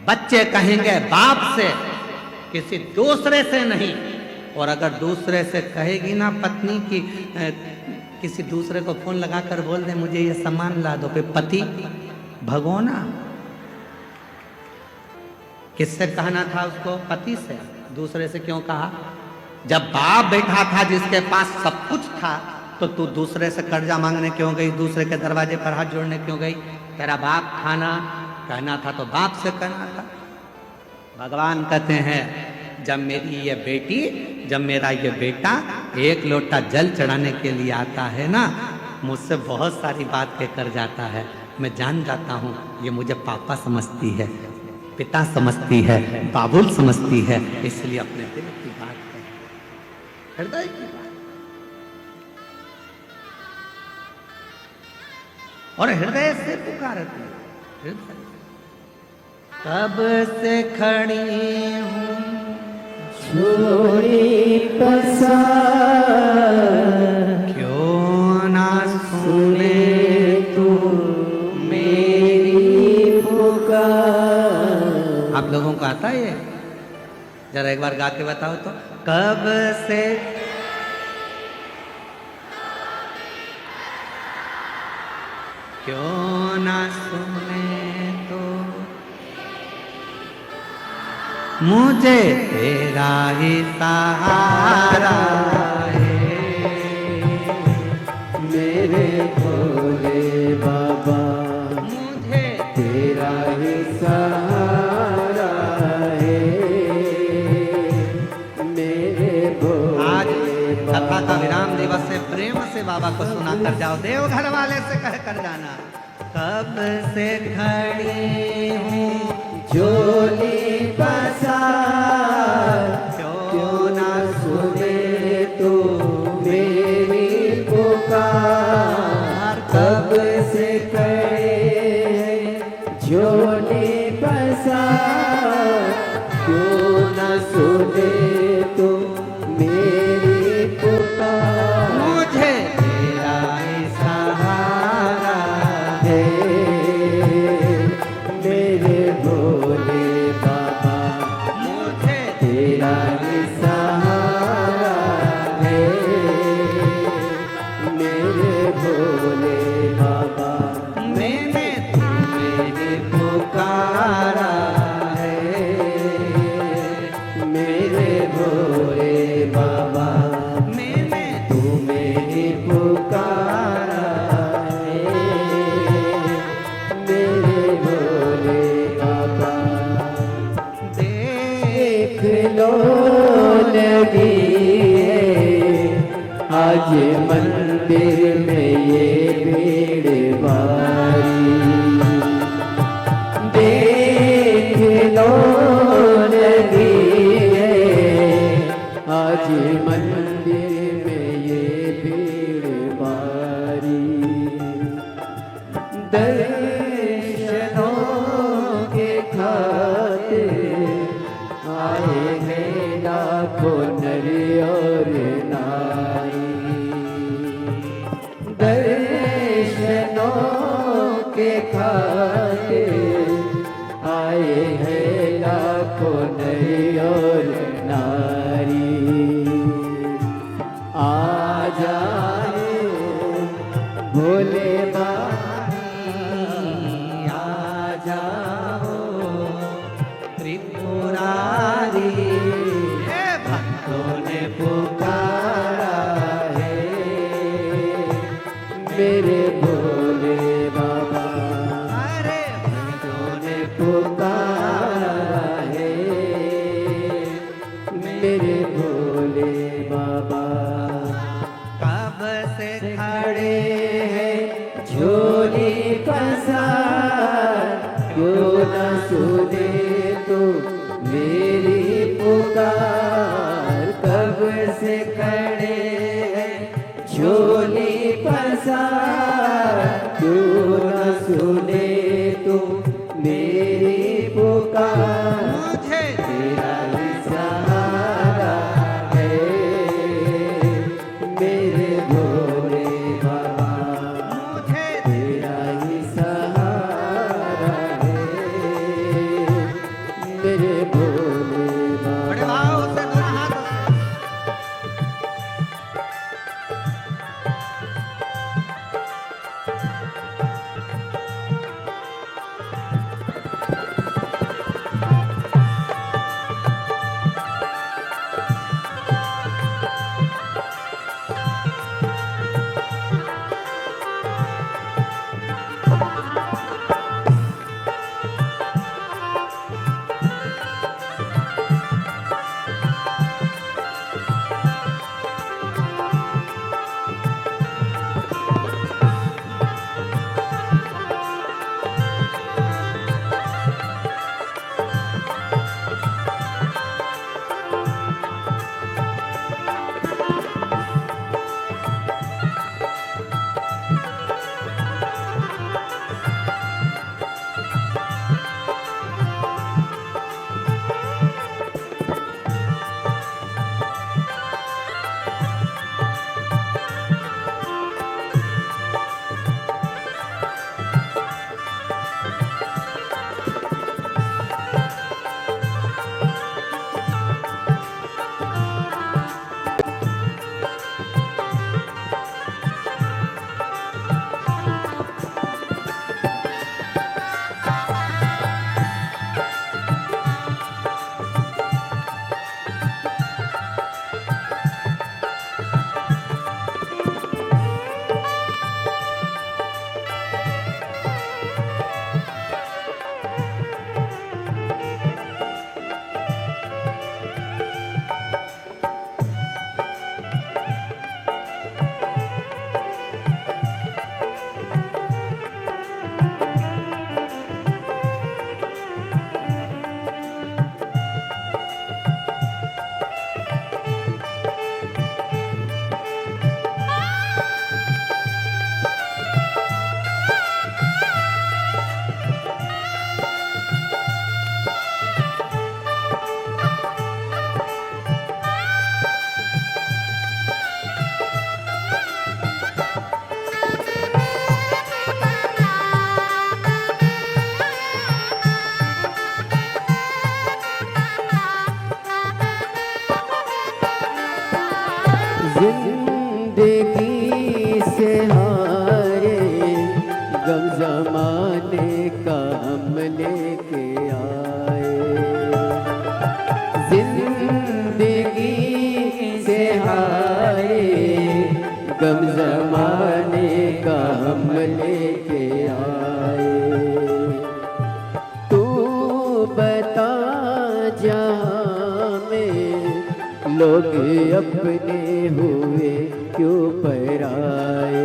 S1: बच्चे कहेंगे बाप से, किसी दूसरे से नहीं। और अगर दूसरे से कहेगी ना पत्नी की, किसी दूसरे को फोन लगाकर बोल दे मुझे ये सामान ला दो, फिर पति भगोना। किससे कहना था उसको? पति से। दूसरे से क्यों कहा? जब बाप बैठा था जिसके पास सब कुछ था, तो तू दूसरे से कर्जा मांगने क्यों गई? दूसरे के दरवाजे पर हाथ जोड़ने क्यों गई? तेरा बाप था ना, कहना था तो बाप से कहना था। भगवान कहते हैं जब मेरी ये बेटी, जब मेरा ये बेटा एक लोटा जल चढ़ाने के लिए आता है ना, मुझसे बहुत सारी बात कहकर जाता है। मैं जान जाता हूँ ये मुझे पापा समझती है, पिता समझती है, बाबुल समझती है, इसलिए अपने दिल की बात कर, हृदय की बात। और हृदय से पुकारती है, हृदय। कब से खड़ी हूँ
S2: झोली पसार,
S1: क्यों ना सुने
S2: तू मेरी पुकार।
S1: आप लोगों को आता है ये? जरा एक बार गा के बताओ तो। कब से क्यों ना सुने तो मुझे तेरा ही सहारा है।
S2: मेरे भोले बाबा
S1: मुझे
S2: तेरा ही सहारा है। मेरे भोले
S1: आज कथा का विराम दिवस से प्रेम से बाबा को सुना कर जाओ, देवघर वाले से कह कर जाना। कब से खड़ी हूँ
S2: झोली पसार,
S1: क्यों ना
S2: सुने तू मेरी पुकार। कब से खड़े झोली पसार, क्यों न सुने तू मेरी पुकार।
S1: मुझे तेरा ही सहारा
S2: है मेरे भोले बाबा,
S1: मुझे
S2: तेरा ही सहारा है। मेरे भोले बाबा,
S1: मैंने
S2: मेरी पुकारा है। मेरे भोले बाबा,
S1: मैंने
S2: तू मेरी पुकारा है। मेरे भोले बाबा, देख लो लगी है आज मंदिर में ये भीड़ भारी। देख लो लगी है आज मंदिर में ये भीड़ भारी। दर्शनों के खातिर आए हैं लाखों नर और नारी। दर्शनों के खातिर आए हैं लाखों नर और नारी। पुकारा है मेरे भोले बाबा।
S1: कब से
S2: खड़े हैं झोली पसार, क्यों न सुने तो मेरी पुकार। कब से खड़े हैं झोली पसार, क्यों न सुने तो मेरी पुकार।
S1: मुझे
S2: तेरा ही सहारा है मेरे भोले बाबा।
S1: मुझे
S2: तेरा ही सहारा है मेरे भोले
S1: बड़े
S2: बाबा।
S1: भाव से दोनों हाथों से
S2: जिंदगी से हारे गम जमाने का हम लेके आए। जिंदगी से हारे गम जमाने का हम लेके आए। तू बता जहाँ में लोग अपने हुए क्यों पराए।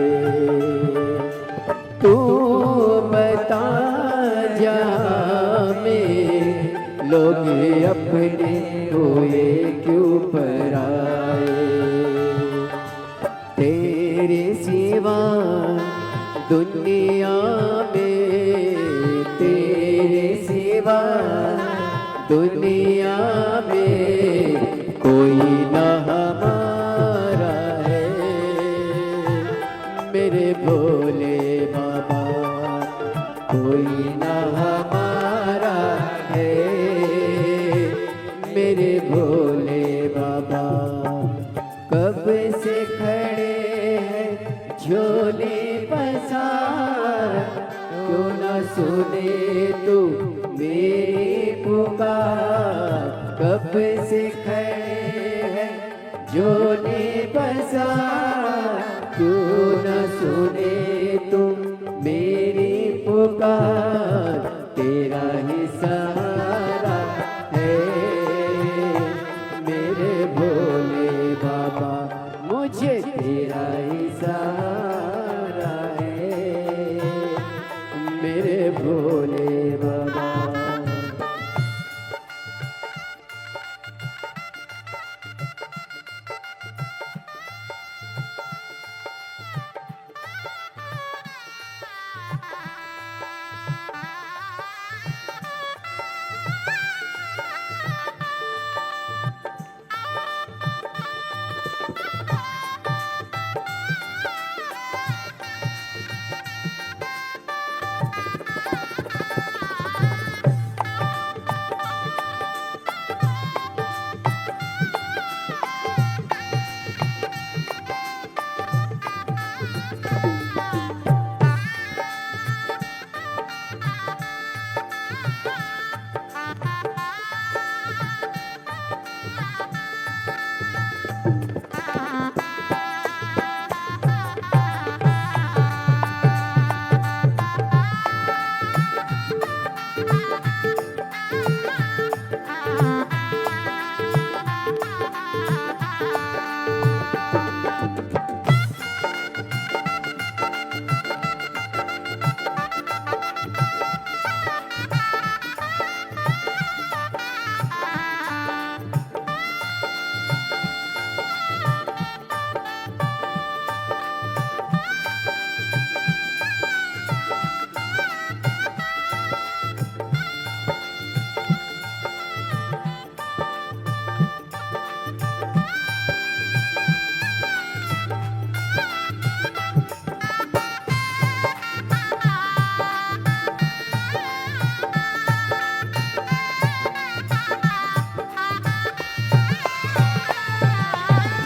S2: तू बता जहाँ में लोग अपने हुए क्यों पराए। तेरे सिवा दुनिया में, तेरे सिवा दुनिया में कोई ना हमारा है मेरे भोले बाबा। कोई ना हमारा है मेरे भोले बाबा। कब से खड़े हैं झोले पसार, क्यों ना सुने तू मेरी पुकार। कब से खड़े हैं झोले पसार, क्यों न सुने तुम मेरी पुकार। तेरा ही सहारा है मेरे भोले बाबा, मुझे तेरा ही सहारा है मेरे भोले बाबा।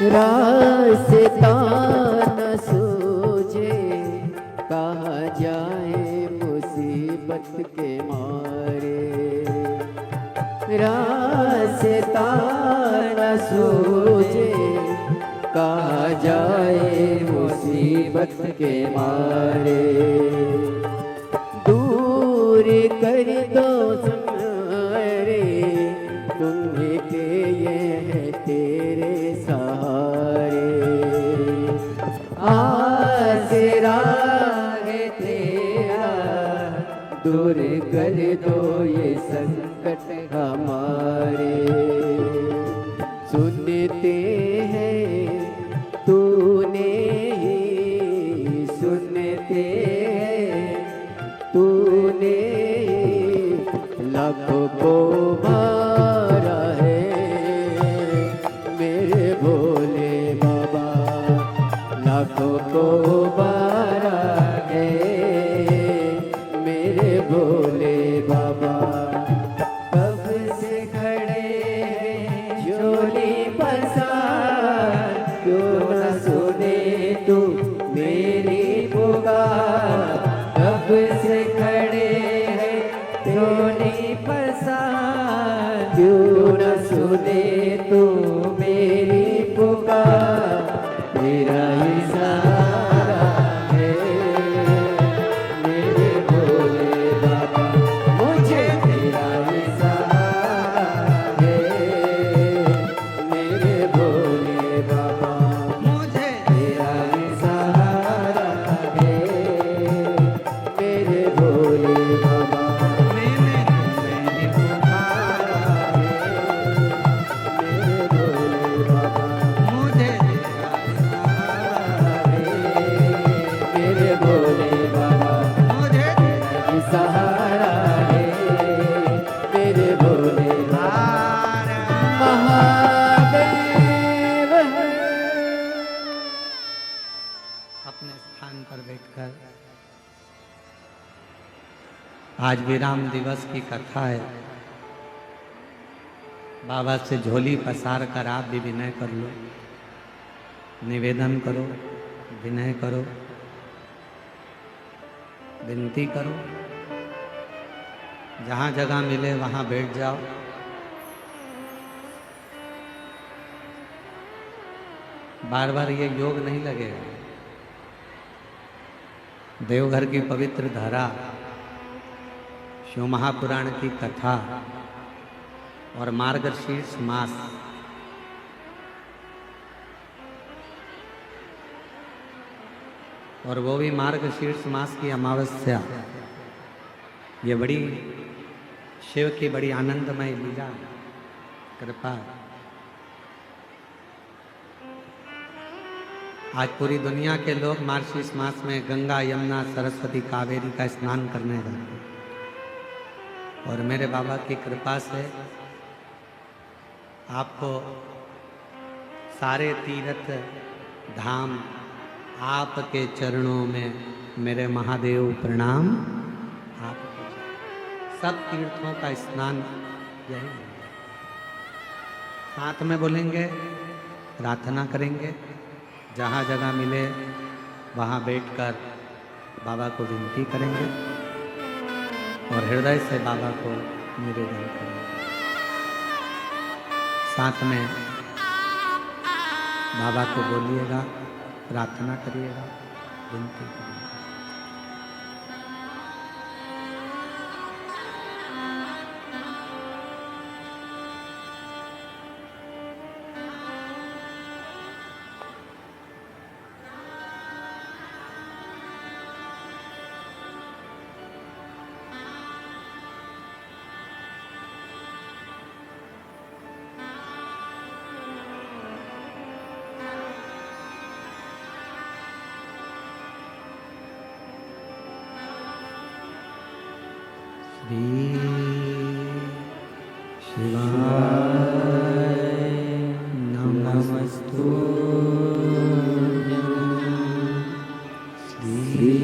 S2: रास्ता न सूझे कहाँ जाए मुसीबत के मारे, रास्ता न सूझे कहाँ जाए मुसीबत के मारे। दूर कर दो सारे तुम्हें के ये है तेरे सहारे, आसरा है तेरा दूर कर दो ये संकट हमारे। सुनते हैं तूने ही सुनते हैं तूने लाखों को मारा है मेरे भोले बाबा, लाखों को मारा है मेरे भोले बाबा। कब से खड़े हैं झोली पसार, क्यों न सुने तू मेरी पुकार। कब से खड़े हैं झोली पसार, क्यों न सुने तू मेरी पुकार। तेरा ही सहारा है मेरे भोले बाबा, मुझे तेरा ही सहारा है मेरे भोले बाबा, मुझे तेरा ही सहारा है मेरे भोले बाबा। मैंने पुकारा है मेरे भोले बाबा, मुझे मेरे भोले बाबा, मुझे तेरा सहारा है मेरे भोले बाबा। महादेव
S1: अपने स्थान पर बैठकर आज विराम दिवस की कथा है। बाबा से झोली पसार कर आप भी विनय कर लो, निवेदन करो, विनय करो, विनती करो। जहाँ जगह मिले वहाँ बैठ जाओ। बार बार ये योग नहीं लगेगा। देवघर की पवित्र धरा शिव महापुराण की कथा और मार्गशीर्ष मास और वो भी मार्गशीर्ष मास की अमावस्या, ये बड़ी शिव की बड़ी आनंदमय लीला कृपा। आज पूरी दुनिया के लोग मार्गशीर्ष मास में गंगा यमुना सरस्वती कावेरी का स्नान करने जाते हैं और मेरे बाबा की कृपा से आपको सारे तीर्थ धाम आपके चरणों में मेरे महादेव प्रणाम। आपके सब तीर्थों का स्नान यही है। साथ में बोलेंगे, प्रार्थना करेंगे, जहाँ जगह मिले वहाँ बैठकर बाबा को विनती करेंगे और हृदय से बाबा को निवेदन करेंगे। साथ में बाबा को बोलिएगा, प्रार्थना करिएगा, विनती करिएगा। श्री शिवाय नमस्तु श्री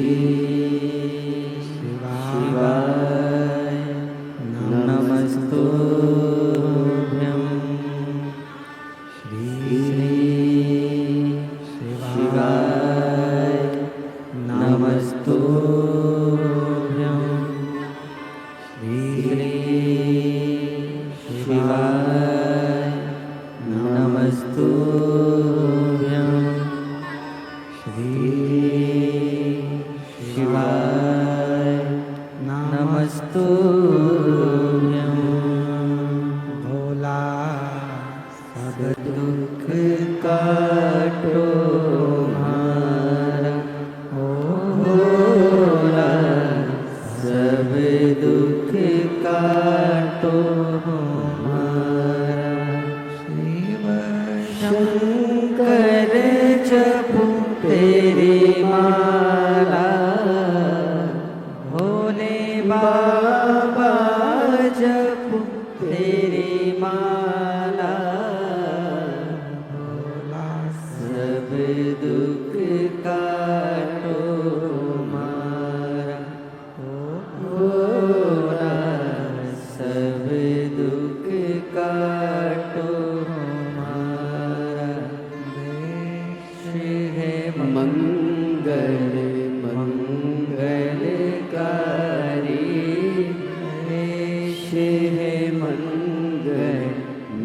S1: शिवाय नमस्तु श्री शिवाय नमस्तु भोला सब दुख काटो हमारा, ओ भोला सब दुख काटो हमारा। शिव शंकर जपो तेरी माला, भोले बाबा जपो तेरी माला, भोला सब दुख काटो हमारा, ओ भोला सब दुख काटो हमारा। देश है मंगल मंगलकारी, देश है मंगल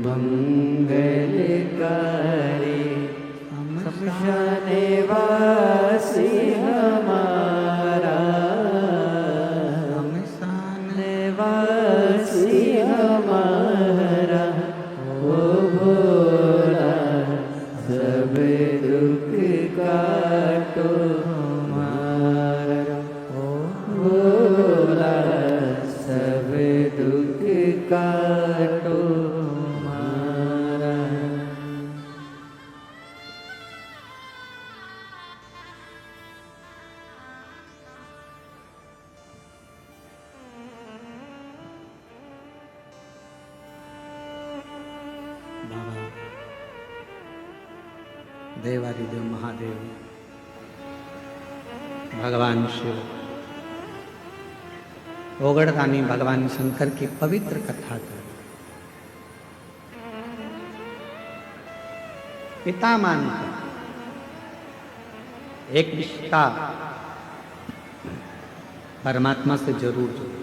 S1: मंगलकारी, समझाने वासी हमारा, समझाने वासी हमारा, ओ भोला सब दुख काटो हमारा, ओ भोला सब दुख काटो हमारा। बाबा देवादिदेव महादेव भगवान शिव ओगड़दानी भगवान शंकर की पवित्र कथा कर पिता मानकर एक रिश्ता परमात्मा से जरूर जोड़ो।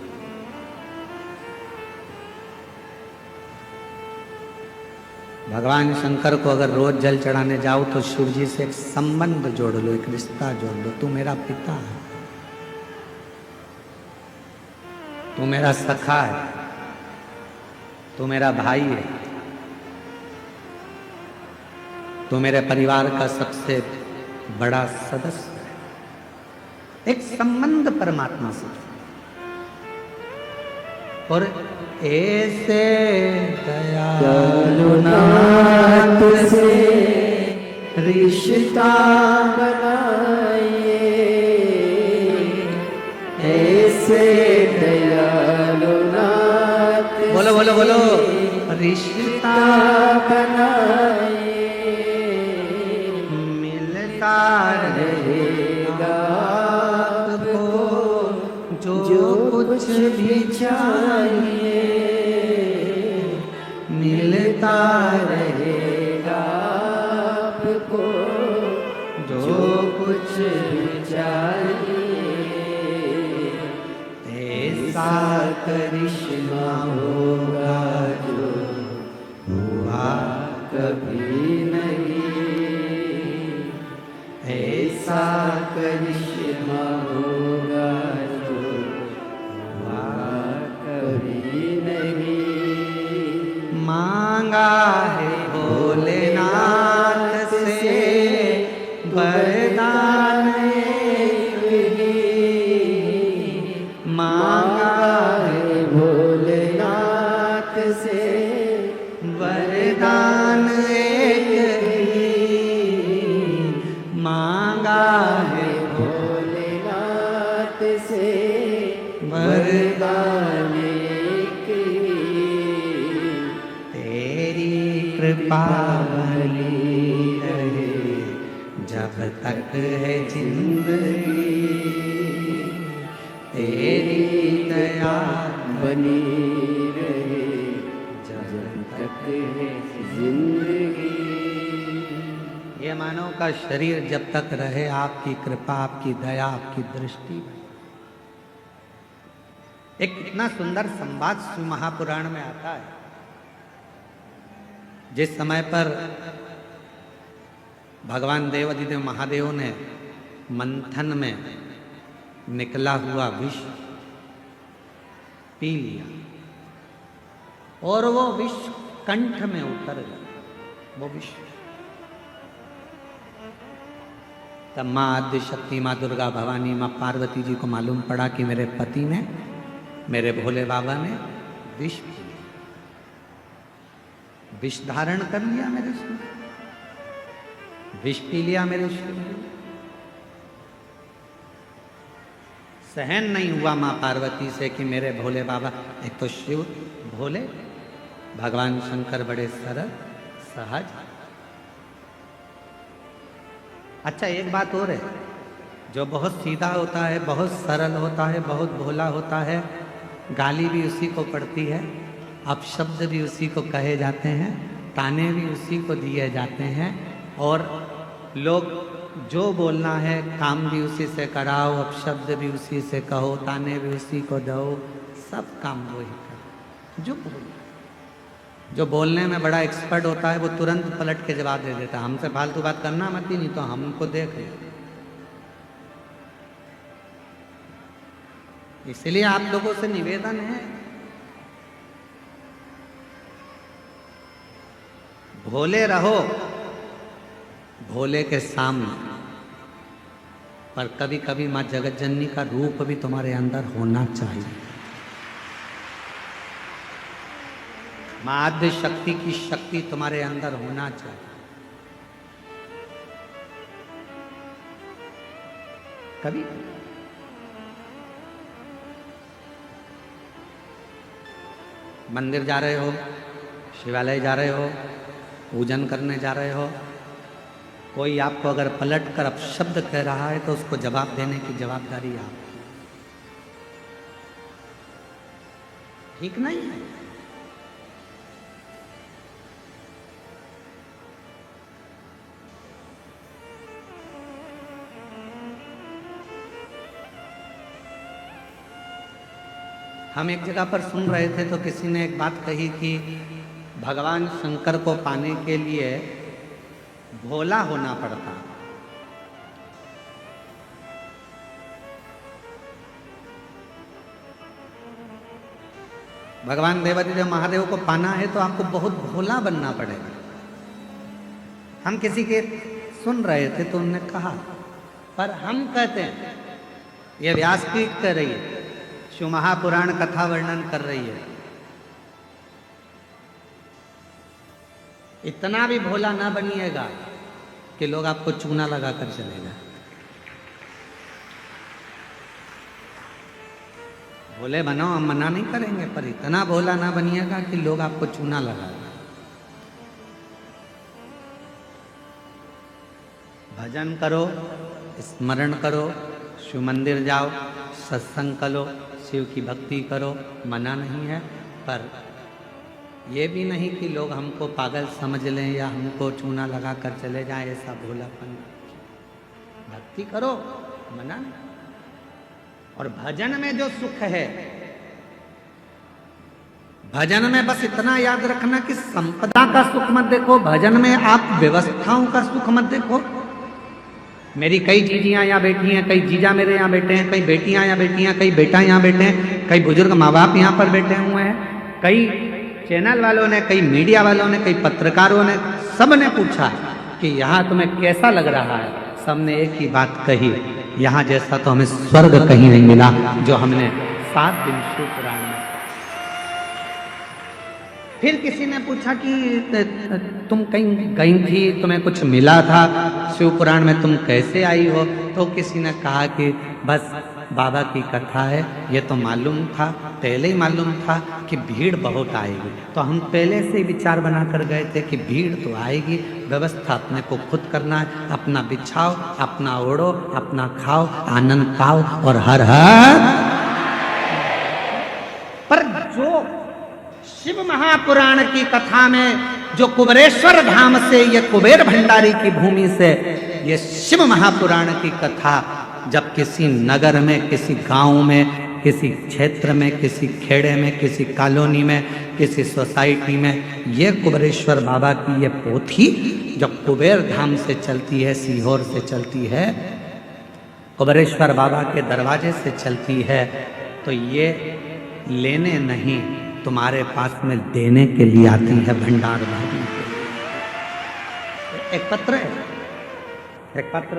S1: भगवान शंकर को अगर रोज जल चढ़ाने जाओ तो शिव जी से एक संबंध जोड़ लो, एक रिश्ता जोड़ लो, तू मेरा पिता है। तू मेरा सखा है, तू मेरा भाई है, तू मेरे परिवार का सबसे बड़ा सदस्य है। एक संबंध परमात्मा से, और ऐसे
S2: दयालुनाथ से रिश्ता बनाइए, ऐसे दयालुनाथ
S1: बोलो बोलो बोलो, रिश्ता
S2: बनाइए,
S1: मिलता
S2: रहेगा
S1: आपको जो
S2: कुछ भी चाहिए,
S1: मिलता
S2: रहेगा आपको जो कुछ भी चाहिए।
S1: ऐसा करिश्मा होगा जो हुआ
S2: कभी नहीं, ऐसा करिश्मा होगा जो हुआ कभी नहीं।
S1: मांगा है भोलेनाथ से वरदान एक ही, मांगा है
S2: भोलेनाथ से
S1: वरदान एक ही, मांगा है
S2: भोलेनाथ से
S1: वरदान
S2: एक ही।
S1: तेरी कृपा बनी रहे जब तक है जिंदगी, तेरी दया
S2: बनी रहे जब तक है जिंदगी।
S1: ये मानव का शरीर जब तक रहे, आपकी कृपा, आपकी दया, आपकी दृष्टि। एक कितना सुंदर संवाद शिव महापुराण में आता है। जिस समय पर भगवान देवाधिदेव महादेव ने मंथन में निकला हुआ विष पी लिया और वो विष कंठ में उतर गया, वो विष। तब माँ आद्य शक्ति, माँ दुर्गा भवानी, माँ पार्वती जी को मालूम पड़ा कि मेरे पति ने, मेरे भोले बाबा ने विष पी लिया, विष धारण कर लिया मेरे शरीर, विष पी लिया मेरे शरीर। सहन नहीं हुआ माँ पार्वती से कि मेरे भोले बाबा, एक तो शिव भोले, भगवान शंकर बड़े सरल सहज। अच्छा एक बात और है, जो बहुत सीधा होता है, बहुत सरल होता है, बहुत भोला होता है, गाली भी उसी को पड़ती है, अपशब्द भी उसी को कहे जाते हैं, ताने भी उसी को दिए जाते हैं, और लोग जो बोलना है काम भी उसी से कराओ, अपशब्द भी उसी से कहो, ताने भी उसी को दो, सब काम वो ही करो। जो बोलने में बड़ा एक्सपर्ट होता है वो तुरंत पलट के जवाब दे देता है, हमसे फालतू बात करना मत ही, नहीं तो हमको देख ले। इसलिए आप लोगों से निवेदन है, भोले रहो भोले के सामने, पर कभी कभी माँ जगत जननी का रूप भी तुम्हारे अंदर होना चाहिए। माँ आद्य शक्ति की शक्ति तुम्हारे अंदर होना चाहिए। कभी मंदिर जा रहे हो, शिवालय जा रहे हो, पूजन करने जा रहे हो, कोई आपको अगर पलट कर अपशब्द कह रहा है तो उसको जवाब देने की जवाबदारी आपकी। ठीक नहीं है। हम एक जगह पर सुन रहे थे तो किसी ने एक बात कही कि भगवान शंकर को पाने के लिए भोला होना पड़ता। भगवान देवादिदेव महादेव को पाना है तो आपको बहुत भोला बनना पड़ेगा। हम किसी के सुन रहे थे तो उन्होंने कहा, पर हम कहते हैं, ये व्यासपीठ कह रही है, शिव महापुराण कथा वर्णन कर रही है, इतना भी भोला ना बनिएगा कि लोग आपको चूना लगाकर चलेगा। भोले बनो, हम मना नहीं करेंगे, पर इतना भोला ना बनिएगा कि लोग आपको चूना लगाए। भजन करो, स्मरण करो, शिव मंदिर जाओ, सत्संग करो, शिव की भक्ति करो, मना नहीं है, पर ये भी नहीं कि लोग हमको पागल समझ लें या हमको चूना लगा कर चले जाएं, ऐसा भोलापन। भक्ति करो, मना नहीं। और भजन में जो सुख है, भजन में बस इतना याद रखना कि संपदा का सुख मत देखो, भजन में आप व्यवस्थाओं का सुख मत देखो। मेरी कई जीजियाँ यहाँ बैठी हैं, कई जीजा मेरे यहाँ बैठे हैं, कई बेटियाँ यहाँ बैठी हैं, कई बेटा यहाँ बैठे हैं, कई बुजुर्ग माँ बाप यहाँ पर बैठे हुए हैं, कई चैनल वालों ने, कई मीडिया वालों ने, कई पत्रकारों ने, सब ने पूछा कि यहाँ तुम्हें कैसा लग रहा है। सबने एक ही बात कही, यहाँ जैसा तो हमें स्वर्ग कहीं नहीं मिला जो हमने 7 दिन शिव पुराण में। फिर किसी ने पूछा कि तुम कहीं गई थी, तुम्हें कुछ मिला था शिव पुराण में, तुम कैसे आई हो? तो किसी ने कहा कि बस बाबा की कथा है, ये तो मालूम था, पहले ही मालूम था कि भीड़ बहुत आएगी, तो हम पहले से ही विचार बनाकर गए थे कि भीड़ तो आएगी, व्यवस्था अपने को खुद करना है, अपना बिछाओ, अपना ओढ़ो, अपना खाओ, आनंद पाओ और हर हर। पर जो शिव महापुराण की कथा में, जो कुबेरेश्वर धाम से, ये कुबेर भंडारी की भूमि से ये शिव महापुराण की कथा जब किसी नगर में, किसी गांव में, किसी क्षेत्र में, किसी खेड़े में, किसी कॉलोनी में, किसी सोसाइटी में, ये कुबेरेश्वर बाबा की ये पोथी जब कुबेर धाम से चलती है, सीहोर से चलती है, कुबेरेश्वर बाबा के दरवाजे से चलती है, तो ये लेने नहीं, तुम्हारे पास में देने के लिए आती है, भंडार भरने के लिए। एक पत्र है, एक पत्र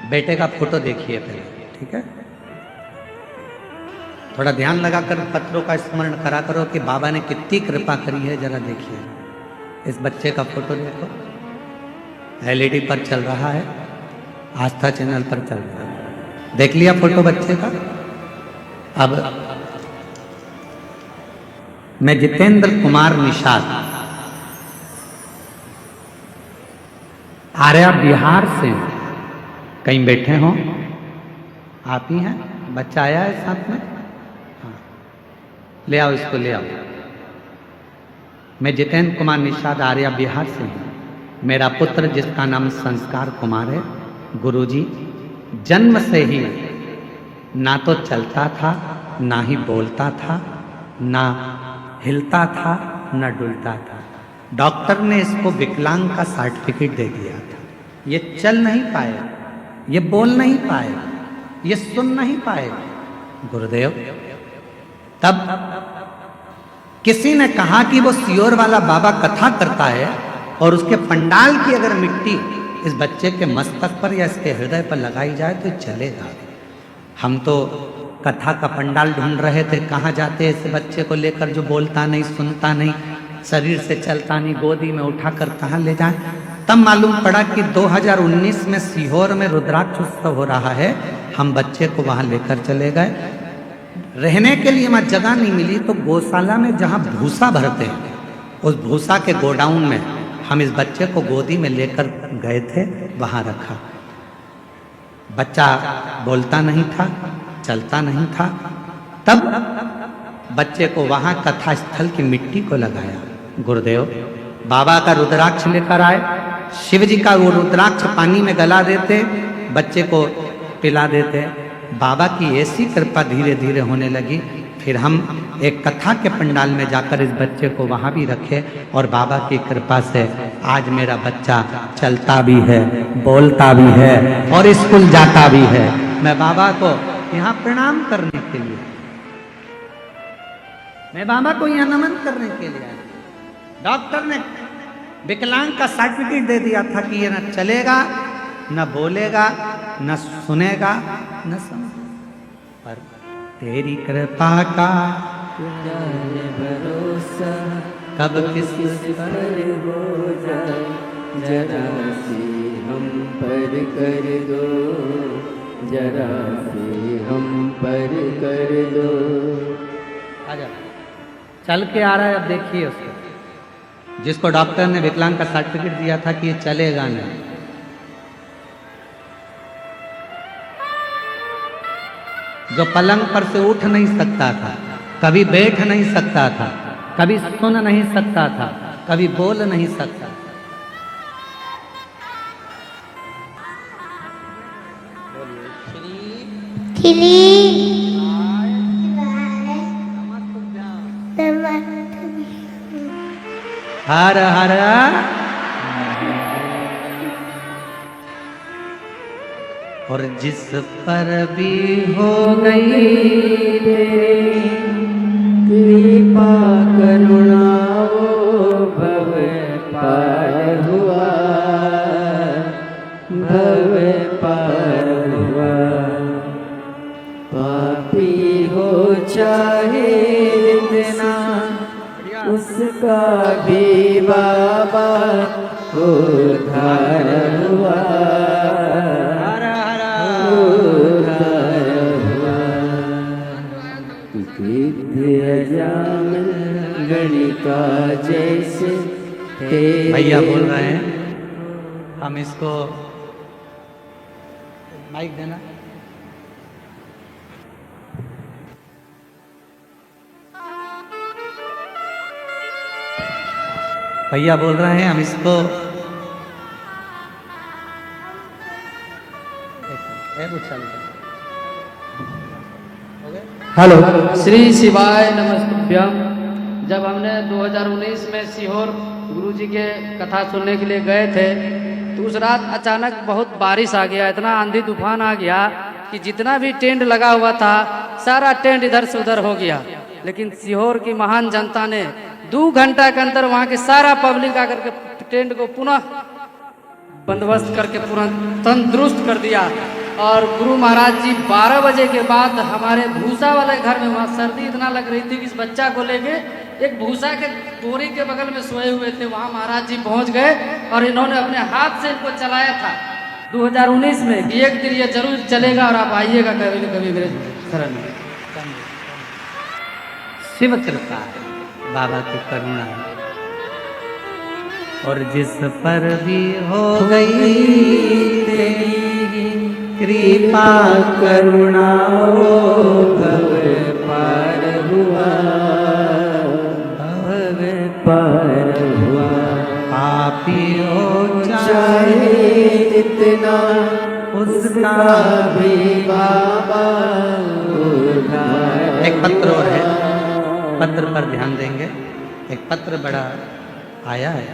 S1: बेटे का फोटो देखिए पहले, ठीक है? थोड़ा ध्यान लगाकर पत्रों का स्मरण करा करो कि बाबा ने कितनी कृपा करी है, जरा देखिए। इस बच्चे का फोटो देखो, एलईडी पर चल रहा है, आस्था चैनल पर चल रहा है। देख लिया फोटो बच्चे का? अब मैं जितेंद्र कुमार निषाद, आर्या बिहार से, कहीं बैठे हो आप ही हैं? बच्चा आया है साथ में? हाँ, ले आओ इसको, ले आओ। मैं जितेंद्र कुमार निषाद, आर्या बिहार से हूँ। मेरा पुत्र जिसका नाम संस्कार कुमार है, गुरुजी जन्म से ही ना तो चलता था, ना ही बोलता था, ना हिलता था, ना डुलता था। डॉक्टर ने इसको विकलांग का सर्टिफिकेट दे दिया था। ये चल नहीं पाए, ये बोल नहीं पाए, ये सुन नहीं पाए। गुरुदेव, तब किसी ने कहा कि वो सियोर वाला बाबा कथा करता है और उसके पंडाल की अगर मिट्टी इस बच्चे के मस्तक पर या इसके हृदय पर लगाई जाए तो चलेगा। हम तो कथा का पंडाल ढूंढ रहे थे, कहाँ जाते इस बच्चे को लेकर जो बोलता नहीं, सुनता नहीं, शरीर से चलता नहीं, गोदी में उठाकर कहाँ ले जाएं। तब मालूम पड़ा कि 2019 में सीहोर में रुद्राक्ष उत्सव हो रहा है। हम बच्चे को वहाँ लेकर चले गए। रहने के लिए वहाँ जगह नहीं मिली तो गौशाला में जहाँ भूसा भरते हैं, उस भूसा के गोडाउन में हम इस बच्चे को गोदी में लेकर गए थे, वहाँ रखा। बच्चा बोलता नहीं था, चलता नहीं था। तब बच्चे को वहाँ कथा स्थल की मिट्टी को लगाया। गुरुदेव बाबा का रुद्राक्ष लेकर आए, शिव जी का वो रुद्राक्ष पानी में गला देते, बच्चे को पिला देते। बाबा की ऐसी कृपा धीरे धीरे होने लगी फिर हम एक कथा के पंडाल में जाकर इस बच्चे को वहाँ भी रखे और बाबा की कृपा से आज मेरा बच्चा चलता भी है, बोलता भी है और स्कूल जाता भी है। मैं बाबा को यहाँ प्रणाम करने के लिए, मैं बाबा को यहाँ नमन करने के लिए आया। डॉक्टर ने विकलांग का सर्टिफिकेट दे दिया था कि ये न चलेगा, न बोलेगा, न सुनेगा, न समझेगा, पर तेरी कृपा का
S2: भरोसा
S1: कब किस
S2: पर हो जाए, जरा सी हम पर कर दो, जरा सी हम पर कर दो।
S1: आजा, चल के आ रहा है। अब देखिए उसको, जिसको डॉक्टर ने विकलांग का सर्टिफिकेट दिया था कि ये चलेगा नहीं, जो पलंग पर से उठ नहीं सकता था, कभी बैठ नहीं सकता था, कभी सुन नहीं सकता था, कभी बोल नहीं सकता। हर हर और जिस पर भी हो गई
S2: तेरी कृपा करुणा वो भव पार हुआ, भव पार हुआ। पापी हो चाहे इतना, उसका भी बाबा उद्धार हुआ, उद्धार हुआ। गणिका जैसे
S1: भैया बोल रहे हैं, हम इसको माइक देना। भैया बोल रहे हैं, हम इसको
S2: हेलो। श्री शिवाय नमस्तुभ्यम। जब हमने 2019 में सीहोर गुरुजी के कथा सुनने के लिए गए थे तो उस रात अचानक बहुत बारिश आ गया, इतना आंधी तूफान आ गया कि जितना भी टेंट लगा हुआ था सारा टेंट इधर से उधर हो गया। लेकिन सीहोर की महान जनता ने 2 घंटा के अंदर वहाँ के सारा पब्लिक आकर के टेंट को पुनः बंदोबस्त करके पूरा तंदुरुस्त कर दिया। और गुरु महाराज जी 12 बजे के बाद हमारे भूसा वाले घर में, वहाँ सर्दी इतना लग रही थी कि इस बच्चा को लेके एक भूसा के बोरी के बगल में सोए हुए थे, वहाँ महाराज जी पहुँच गए और इन्होंने अपने हाथ से इनको चलाया था 2019 में कि एक दिन ये जरूर चलेगा और आप आइएगा कभी न कभी मेरे शरण में।
S1: शिव कृपा है, बाबा की करुणा है। और जिस पर भी हो गई तेरी कृपा
S2: करुणा वो भव पार हुआ, भव पार हुआ।
S1: पापी हो
S2: चाहे इतना, उसका भी बाबा उद्धार।
S1: एक पत्र और है, पत्र पर ध्यान देंगे। एक पत्र बड़ा आया है।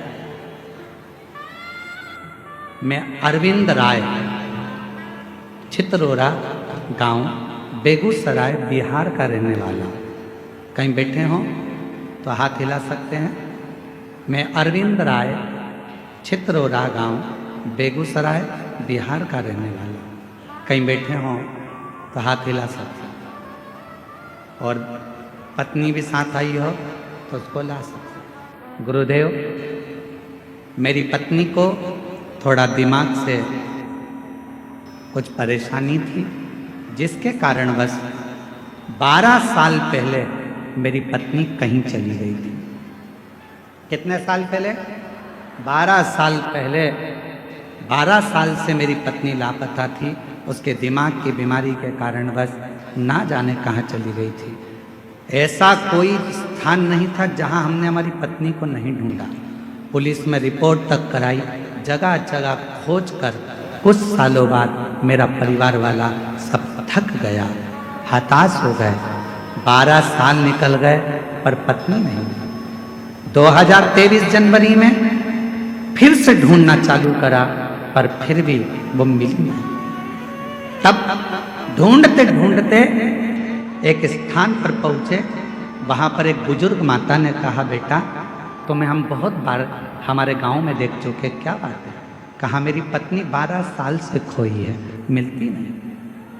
S1: मैं अरविंद राय, चित्रोरा गांव, बेगूसराय, बिहार का रहने वाला हूँ। कहीं बैठे हों तो हाथ हिला सकते हैं। मैं अरविंद राय, चित्रोरा गांव, बेगूसराय, बिहार का रहने वाला हूँ। कहीं बैठे हों तो हाथ हिला सकते हैं। और पत्नी भी साथ आई हो तो उसको ला सकते हैं। गुरुदेव, मेरी पत्नी को थोड़ा दिमाग से कुछ परेशानी थी, जिसके कारणवश 12 साल पहले मेरी पत्नी कहीं चली गई थी। कितने साल पहले? 12 साल पहले। 12 साल से मेरी पत्नी लापता थी। उसके दिमाग की बीमारी के कारणवश ना जाने कहाँ चली गई थी। ऐसा कोई स्थान नहीं था जहाँ हमने हमारी पत्नी को नहीं ढूंढा। पुलिस में रिपोर्ट तक कराई, जगह जगह खोज कर कुछ सालों बाद मेरा परिवार वाला सब थक गया, हताश हो गए। 12 साल निकल गए पर पत्नी नहीं मिली। 2023 जनवरी में फिर से ढूंढना चालू करा पर फिर भी वो मिली नहीं। तब ढूंढते ढूंढते एक स्थान पर पहुंचे। वहां पर एक बुजुर्ग माता ने कहा, बेटा तुम्हें हम बहुत बार हमारे गांव में देख चुके, क्या बात है? कहा, मेरी पत्नी 12 साल से खोई है, मिलती नहीं।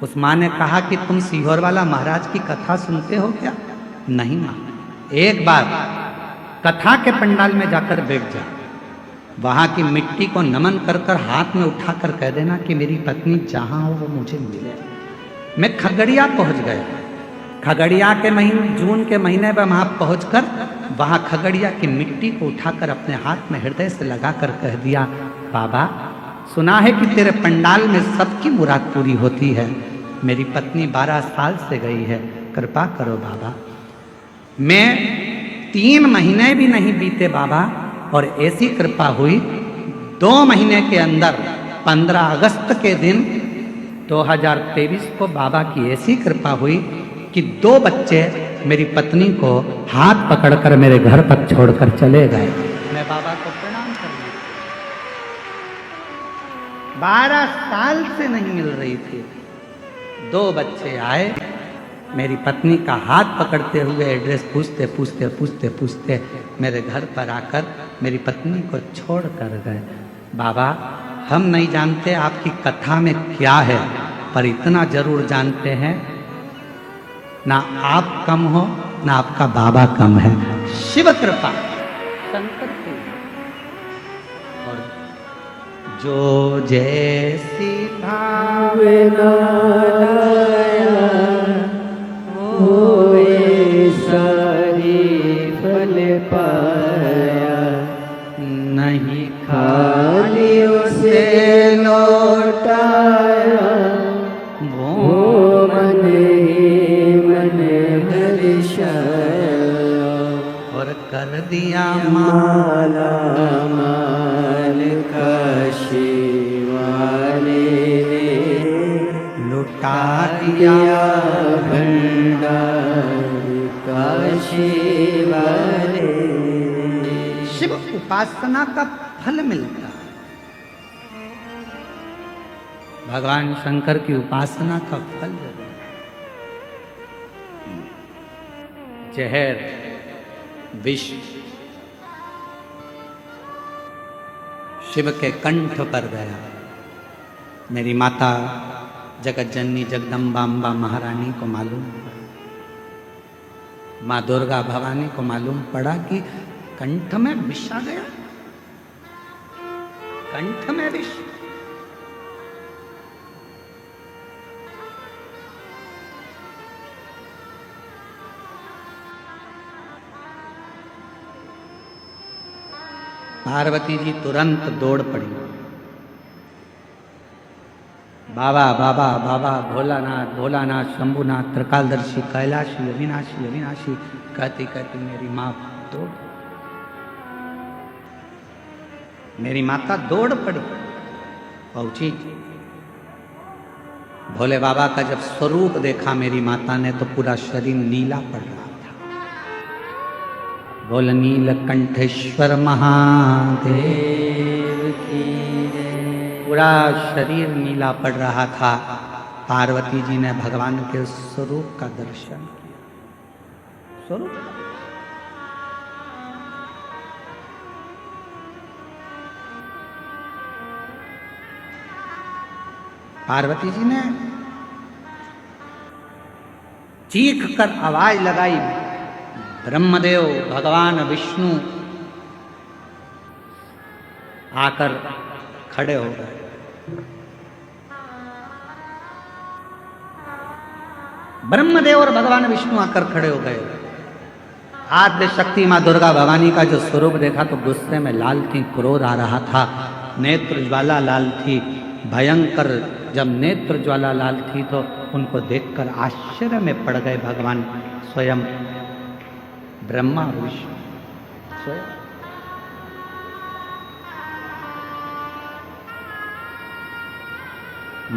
S1: उस माँ ने कहा कि तुम सीहोर वाला महाराज की कथा सुनते हो क्या? नहीं माँ, एक बार कथा के पंडाल में जाकर बैठ जा, वहां की मिट्टी को नमन कर कर हाथ में उठाकर कह देना कि मेरी पत्नी जहां हो वो मुझे मिले। मैं खगड़िया पहुंच गया। खगड़िया के महीने, जून के महीने में वहां पहुंचकर वहां खगड़िया की मिट्टी को उठाकर अपने हाथ में हृदय से लगाकर कह दिया, बाबा सुना है कि तेरे पंडाल में सबकी मुराद पूरी होती है। मेरी पत्नी 12 साल से गई है, कृपा करो बाबा। मैं 3 महीने भी नहीं बीते बाबा, और ऐसी कृपा हुई 2 महीने के अंदर 15 अगस्त के दिन 2023 को बाबा की ऐसी कृपा हुई कि 2 बच्चे मेरी पत्नी को हाथ पकड़कर मेरे घर तक छोड़कर चले गए। मैं बाबा को प्रणाम कर लिया। 12 साल से नहीं मिल रही थी। 2 बच्चे आए, मेरी पत्नी का हाथ पकड़ते हुए एड्रेस पूछते पूछते पूछते पूछते मेरे घर पर आकर मेरी पत्नी को छोड़ कर गए। बाबा हम नहीं जानते आपकी कथा में क्या है, पर इतना जरूर जानते हैं, ना आप कम हो ना आपका बाबा कम है। शिव कृपा शंकर की। और जो जैसी भावना
S3: होए सारी फल पाया,
S1: नहीं
S3: खाली उसे लौटाया, वो मन ही मन हर्षाया,
S1: और कर दिया
S3: माला माल काशी वाले ने
S1: लुटा
S3: दिया भंडार काशी वाले।
S1: शिव उपासना का फल मिलता है। भगवान शंकर की उपासना का फल जहर विष शिव के कंठ पर गया। मेरी माता जगत जननी जगदम्बा अम्बा महारानी को मालूम पड़ा, माँ दुर्गा भवानी को मालूम पड़ा कि कंठ में विष आ गया, कंठ में विष। पार्वती जी तुरंत दौड़ पड़ी, बाबा बाबा बाबा भोलानाथ भोलानाथ शंभुनाथ त्रिकालदर्शी कैलाशी अविनाशी अविनाशी कहती कहती मेरी माँ दौड़, मेरी माता दौड़ पड़ी, पहुंची। भोले बाबा का जब स्वरूप देखा मेरी माता ने तो पूरा शरीर नीला पड़ रहा था। बोल नीलकंठेश्वर महादेव की जय। पूरा शरीर नीला पड़ रहा था। पार्वती जी ने भगवान के स्वरूप का दर्शन किया। स्वरूप पार्वती जी ने चीख कर आवाज लगाई, ब्रह्मदेव भगवान विष्णु आकर खड़े हो गए। ब्रह्मदेव और भगवान विष्णु आकर खड़े हो गए। आद्य शक्ति मां दुर्गा भवानी का जो स्वरूप देखा तो गुस्से में लाल थी, क्रोध आ रहा था, नेत्र ज्वाला लाल थी, भयंकर। जब नेत्र ज्वाला लाल थी तो उनको देखकर आश्चर्य में पड़ गए भगवान स्वयं ब्रह्मा विष्णु स्वयं।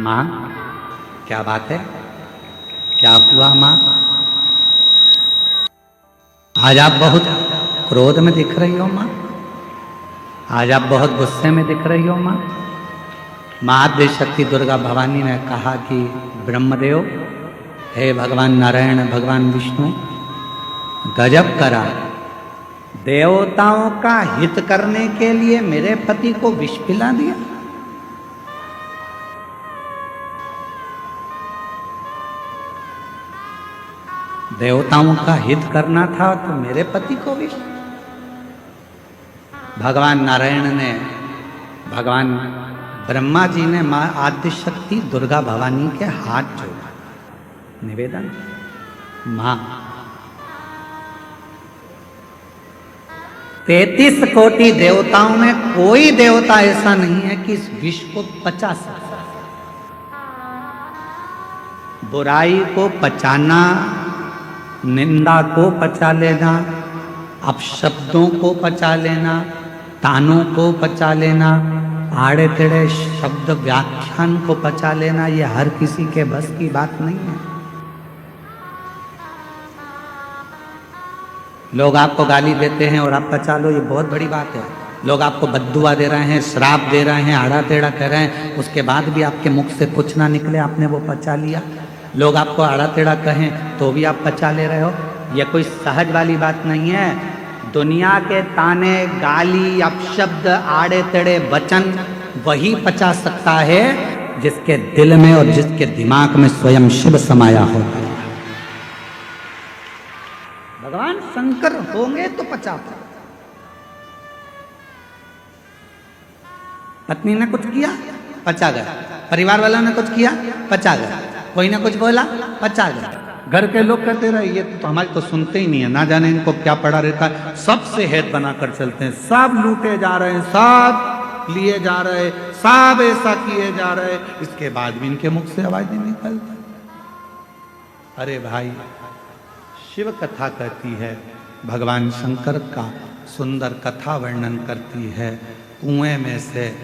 S1: मां क्या बात है, क्या हुआ मां? आज आप बहुत क्रोध में दिख रही हो माँ, आज आप बहुत गुस्से में दिख रही हो माँ। महादेव शक्ति दुर्गा भवानी ने कहा कि ब्रह्मदेव, हे भगवान नारायण, भगवान विष्णु, गजब करा, देवताओं का हित करने के लिए मेरे पति को विष पिला दिया। देवताओं का हित करना था तो मेरे पति को विष। भगवान नारायण ने, भगवान ब्रह्मा जी ने मां आद्य शक्ति दुर्गा भवानी के हाथ जोड़ा, निवेदन, मां 33 कोटि देवताओं में कोई देवता ऐसा नहीं है कि इस विष को पचा सकता। बुराई को पचाना, निंदा को पचा लेना, अपशब्दों को पचा लेना, तानों को पचा लेना, आड़े टेढ़े शब्द व्याख्यान को पचा लेना, ये हर किसी के बस की बात नहीं है। लोग आपको गाली देते हैं और आप पचा लो, ये बहुत बड़ी बात है। लोग आपको बद्दुआ दे रहे हैं, श्राप दे रहे हैं, आड़ा टेढ़ा कह रहे हैं, उसके बाद भी आपके मुख से कुछ ना निकले, आपने वो पचा लिया। लोग आपको आड़ा टेढ़ा कहें तो भी आप पचा ले रहे हो, यह कोई सहज वाली बात नहीं है। दुनिया के ताने, गाली, अपशब्द, आड़े टेढ़े वचन वही पचा सकता है जिसके दिल में और जिसके दिमाग में स्वयं शिव समाया होता है। भगवान शंकर होंगे तो पचा पाए। पत्नी ने कुछ किया, पचा गया। परिवार वालों ने कुछ किया, पचा गया। कोई ने कुछ बोला, पचा गया। घर के लोग कहते रहे ये तो हमारे तो सुनते ही नहीं है, ना जाने इनको क्या पड़ा रहता है, सबसे हेत बनाकर चलते हैं, सब लूटे जा रहे हैं, सब लिए जा रहे हैं, सब ऐसा किए जा रहे हैं, इसके बाद भी इनके मुख से आवाज नहीं निकलती। अरे भाई, शिव कथा कहती है, भगवान शंकर का सुंदर कथा वर्णन करती है। कुएं में से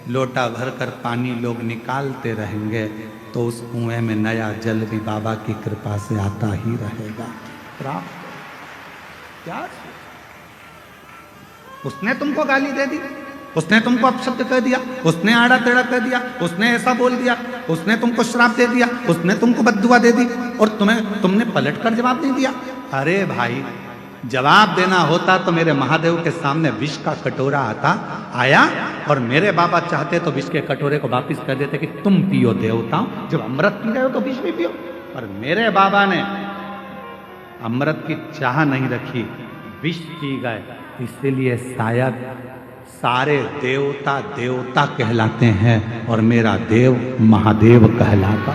S1: लोटा भरकर पानी लोग निकालते रहेंगे तो उस कुएं में नया जल भी बाबा की कृपा से आता ही रहेगा। प्राप्त क्या? उसने तुमको गाली दे दी, उसने तुमको अपशब्द कह दिया, उसने आड़ा टेढ़ा कह दिया, उसने ऐसा बोल दिया, उसने तुमको श्राप दे दिया, उसने तुमको बद्दुआ दे दी और तुमने पलट कर जवाब नहीं दिया। अरे भाई, जवाब देना होता तो मेरे महादेव के सामने विष का कटोरा आया और मेरे बाबा चाहते तो विष के कटोरे को वापिस कर देते कि तुम पियो देवताओं, जब अमृत पी रहे हो तो विष भी पियो। पर मेरे बाबा ने अमृत की चाह नहीं रखी, विष पी गए। इसीलिए शायद सारे देवता देवता कहलाते हैं और मेरा देव महादेव कहलाता।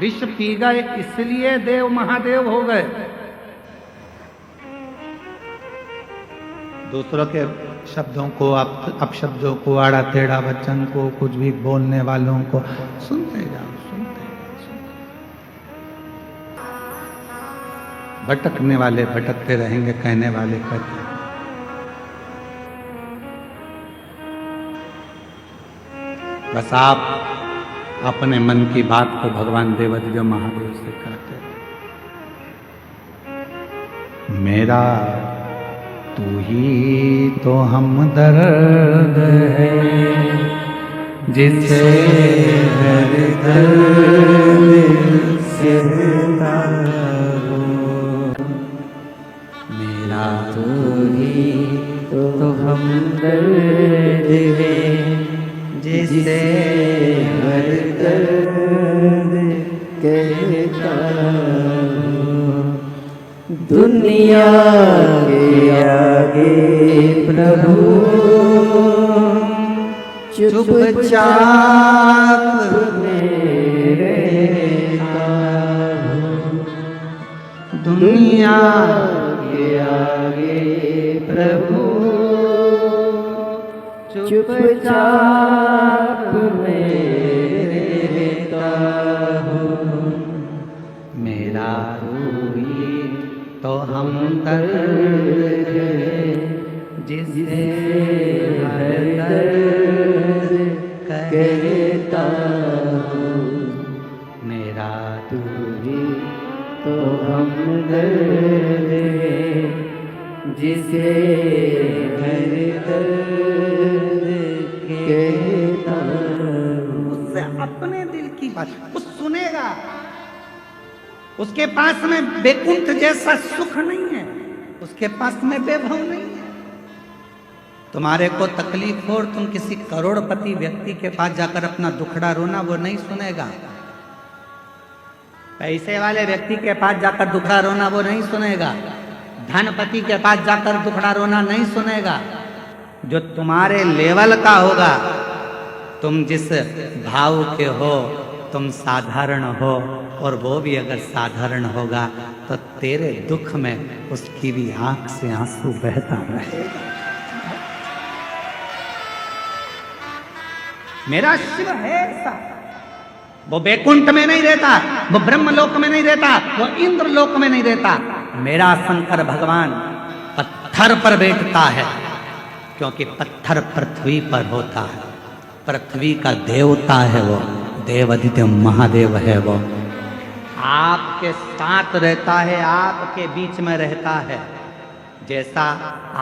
S1: विष पी गए इसलिए देव महादेव हो गए। दूसरों के शब्दों को, अपशब्दों को, आड़ा टेढ़ा वचन को, कुछ भी बोलने वालों को सुनते जाओ, सुनते भटकने वाले भटकते रहेंगे, कहने वाले कहते। बस आप अपने मन की बात को भगवान देवदेव महादेव से कहते। मेरा तू ही तो हमदर्द है, जिसे हर दर्द से मेरा
S3: तू ही तो हमदर्द है, जिसे हर दर्द कहता हूँ। दुनिया के आगे प्रभु चुपचाप में रहता हूँ। दुनिया के आगे प्रभु चुपचाप में रहता हूँ।
S1: मेरा रूही तो हमदर्द है, जिसे हर दर्द कहता हूँ। मेरा
S3: तू ही तो हमदर्द है जिसे हर दर्द कहता हूँ।
S1: उससे अपने दिल की बात वो सुनेगा। उसके पास में वैकुंठ जैसा सुख नहीं है, उसके पास में वैभव नहीं है। तुम्हारे को तकलीफ हो और तुम किसी करोड़पति व्यक्ति के पास जाकर अपना दुखड़ा रोना, वो नहीं सुनेगा। पैसे वाले व्यक्ति के पास जाकर दुखड़ा रोना वो नहीं सुनेगा। धनपति के पास जाकर दुखड़ा रोना नहीं सुनेगा। जो तुम्हारे लेवल का होगा, तुम जिस भाव के हो, तुम साधारण हो, और वो भी अगर साधारण होगा तो तेरे दुख में उसकी भी आंख से आंसू बहता रहेगा। मेरा शिव है ऐसा, वो बैकुंठ में नहीं रहता, वो ब्रह्मलोक में नहीं रहता, वो इंद्रलोक में नहीं रहता। मेरा शंकर भगवान पत्थर पर बैठता है, क्योंकि पत्थर पृथ्वी पर होता है। पृथ्वी का देवता है वो, देवादित्य महादेव है वो। आपके साथ रहता है, आपके बीच में रहता है। जैसा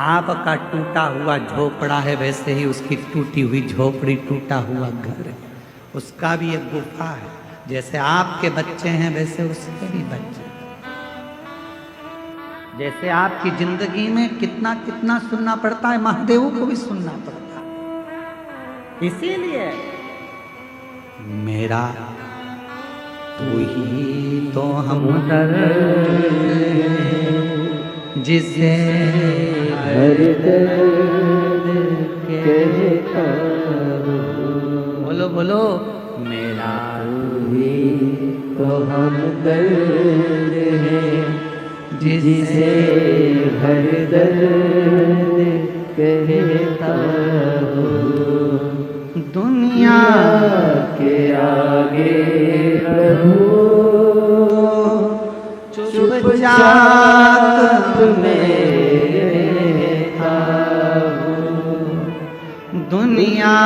S1: आपका टूटा हुआ झोपड़ा है, वैसे ही उसकी टूटी हुई झोपड़ी, टूटा हुआ घर है। उसका भी एक गुफा है। जैसे आपके बच्चे हैं, वैसे उसके भी बच्चे। जैसे आपकी जिंदगी में कितना कितना सुनना पड़ता है, महादेव को भी सुनना पड़ता है। इसीलिए मेरा तू ही तो हमदर्द जिसे
S3: हर दर्द कहता हूँ।
S1: बोलो बोलो, मेरा
S3: तू ही तो हमदर्द है जिसे हर दर्द कहता हूँ।
S1: दुनिया
S3: के आगे प्रभु चुपचाप में रहता हूँ।
S1: दुनिया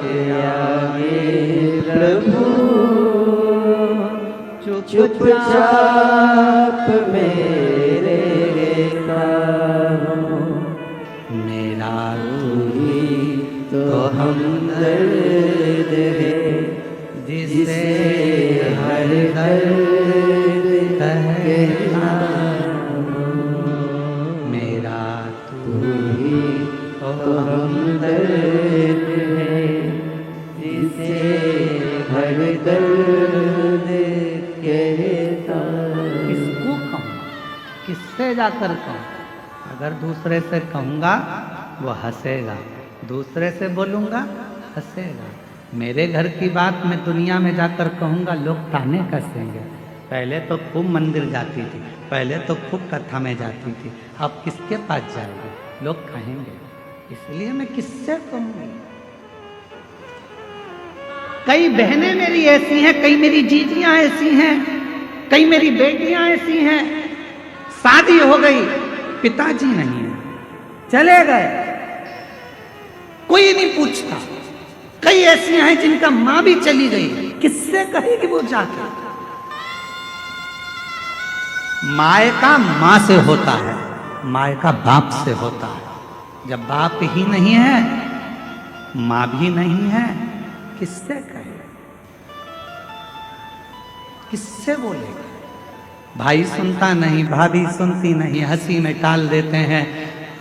S3: के आगे प्रभु चुपचाप में रहता हूँ।
S1: मेरा
S3: तू ही तो हमदर्द है जिसे हर दर्द कहता हूँ।
S1: मेरा
S3: तू ही तो हमदर्द है जिसे हर दर्द कहता हूँ।
S1: किसको कहूँ, किससे जाकर कहूँ? अगर दूसरे से कहूँगा वो हंसेगा, दूसरे से बोलूँगा हंसेगा। मेरे घर की बात मैं दुनिया में जाकर कहूँगा, लोग ताने कसेंगे। पहले तो खूब मंदिर जाती थी, पहले तो खूब कथा में जाती थी, अब किसके पास जाएगी? लोग कहेंगे। इसलिए मैं किससे कहूँगी? कई बहनें मेरी ऐसी हैं, कई मेरी जीजियां ऐसी हैं, कई मेरी बेटियां ऐसी हैं, शादी हो गई, पिताजी नहीं है, चले गए, कोई नहीं पूछता। कई ऐसी हैं जिनका मां भी चली गई, किससे कहेगी वो जाके? मायका मां से होता है, मायका बाप से होता है। जब बाप ही नहीं है, मां भी नहीं है, किससे कहे, किससे बोलेगा? भाई सुनता नहीं, भाभी सुनती नहीं, हंसी में टाल देते हैं,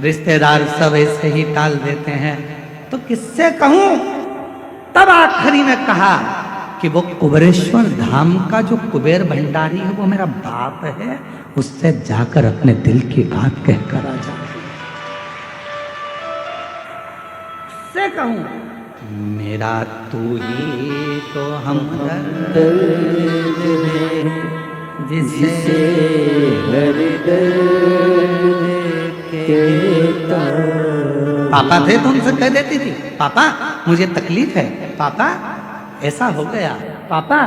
S1: रिश्तेदार सब ऐसे ही टाल देते हैं, तो किससे कहूं? तब आखिरी में कहा कि वो कुबेरेश्वर धाम का जो कुबेर भंडारी है वो मेरा बाप है, उससे जाकर अपने दिल की बात कहकर आ जा। किससे कहूं? मेरा तू ही तो हमदर्द
S3: है
S1: जिसे
S3: हर दर्द कहता हूँ।
S1: पापा थे तो उनसे कह देती थी, पापा मुझे तकलीफ है, पापा ऐसा हो गया, पापा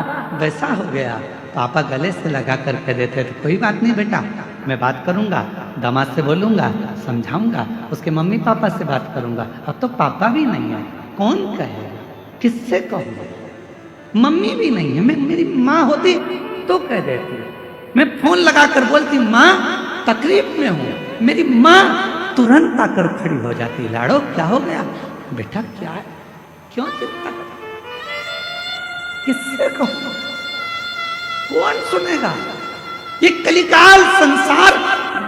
S1: वैसा हो गया। पापा गले से लगा कर कह देते थे, कोई बात नहीं बेटा, मैं बात करूंगा, दामाद से बोलूंगा, समझाऊंगा, उसके मम्मी पापा से बात करूंगा। अब तो पापा भी नहीं है, कौन कहेगा? किससे कहूँगा? मम्मी भी नहीं है, मैं मेरी माँ होती तो कह देती, मैं फोन लगाकर बोलती माँ तकलीफ में हूं, मेरी माँ तुरंत आकर खड़ी हो जाती, लाड़ो क्या हो गया बेटा, क्या है, क्यों चिंता कर, किससे कहूं, कौन सुनेगा। ये कलिकाल संसार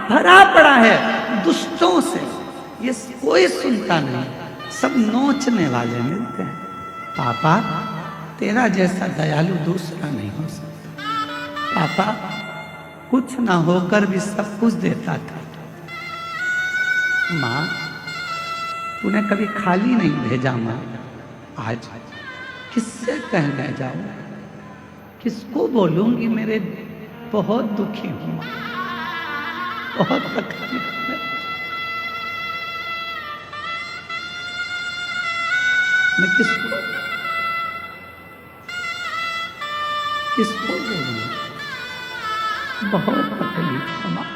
S1: भरा पड़ा है दुष्टों से, ये कोई सुनता नहीं, सब नोचने वाले मिलते हैं। पापा तेरा जैसा दयालु दूसरा नहीं हो सकता, पापा कुछ ना होकर भी सब कुछ देता था। माँ तूने कभी खाली नहीं भेजा माँ, आज किससे कहने जाऊं, किसको बोलूंगी, मेरे बहुत दुखी हूं, बहुत तकलीफ में, मैं किसको बोलूं, बहुत तकलीफ है माँ।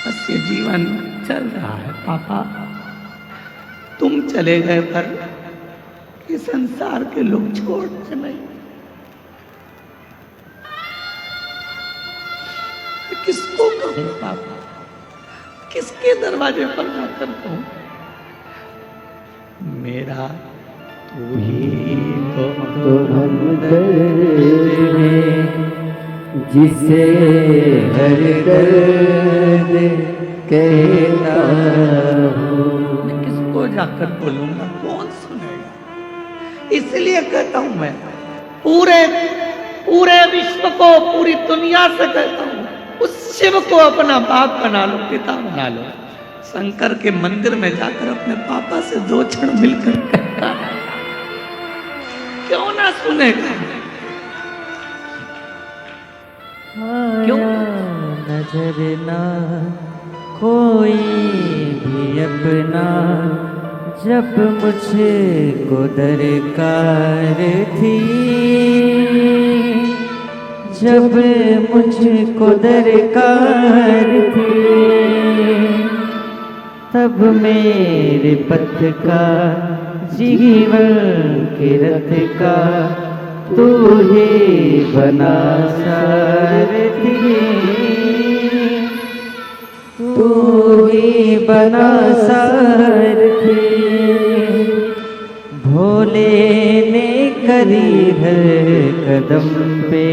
S1: बस ये जीवन चल रहा है पापा, तुम चले गए पर ये संसार के लोग छोड़ते नहीं। किसको कहूं पापा, किसके दरवाजे पर जाकर कहूं, मेरा तू ही तो
S3: हमदर्द है, जिसे हर दर्द कहता हूँ।
S1: मैं किसको जाकर बोलूंगा, कौन सुनेगा। इसलिए कहता हूं मैं पूरे विश्व को, पूरी दुनिया से कहता हूं, उस शिव को अपना बाप बना लो, पिता बना लो। शंकर के मंदिर में जाकर अपने पापा से 2 क्षण मिलकर कहता है, क्यों ना सुनेगा, क्यों
S3: नजर ना कोई भी अपना, जब मुझको दरकार थी, जब मुझको दरकार थी, तब मेरे पथ का जीवन के रथ का तू ही बना सारथी, तू ही बना सारथी। भोले ने करी हर कदम पे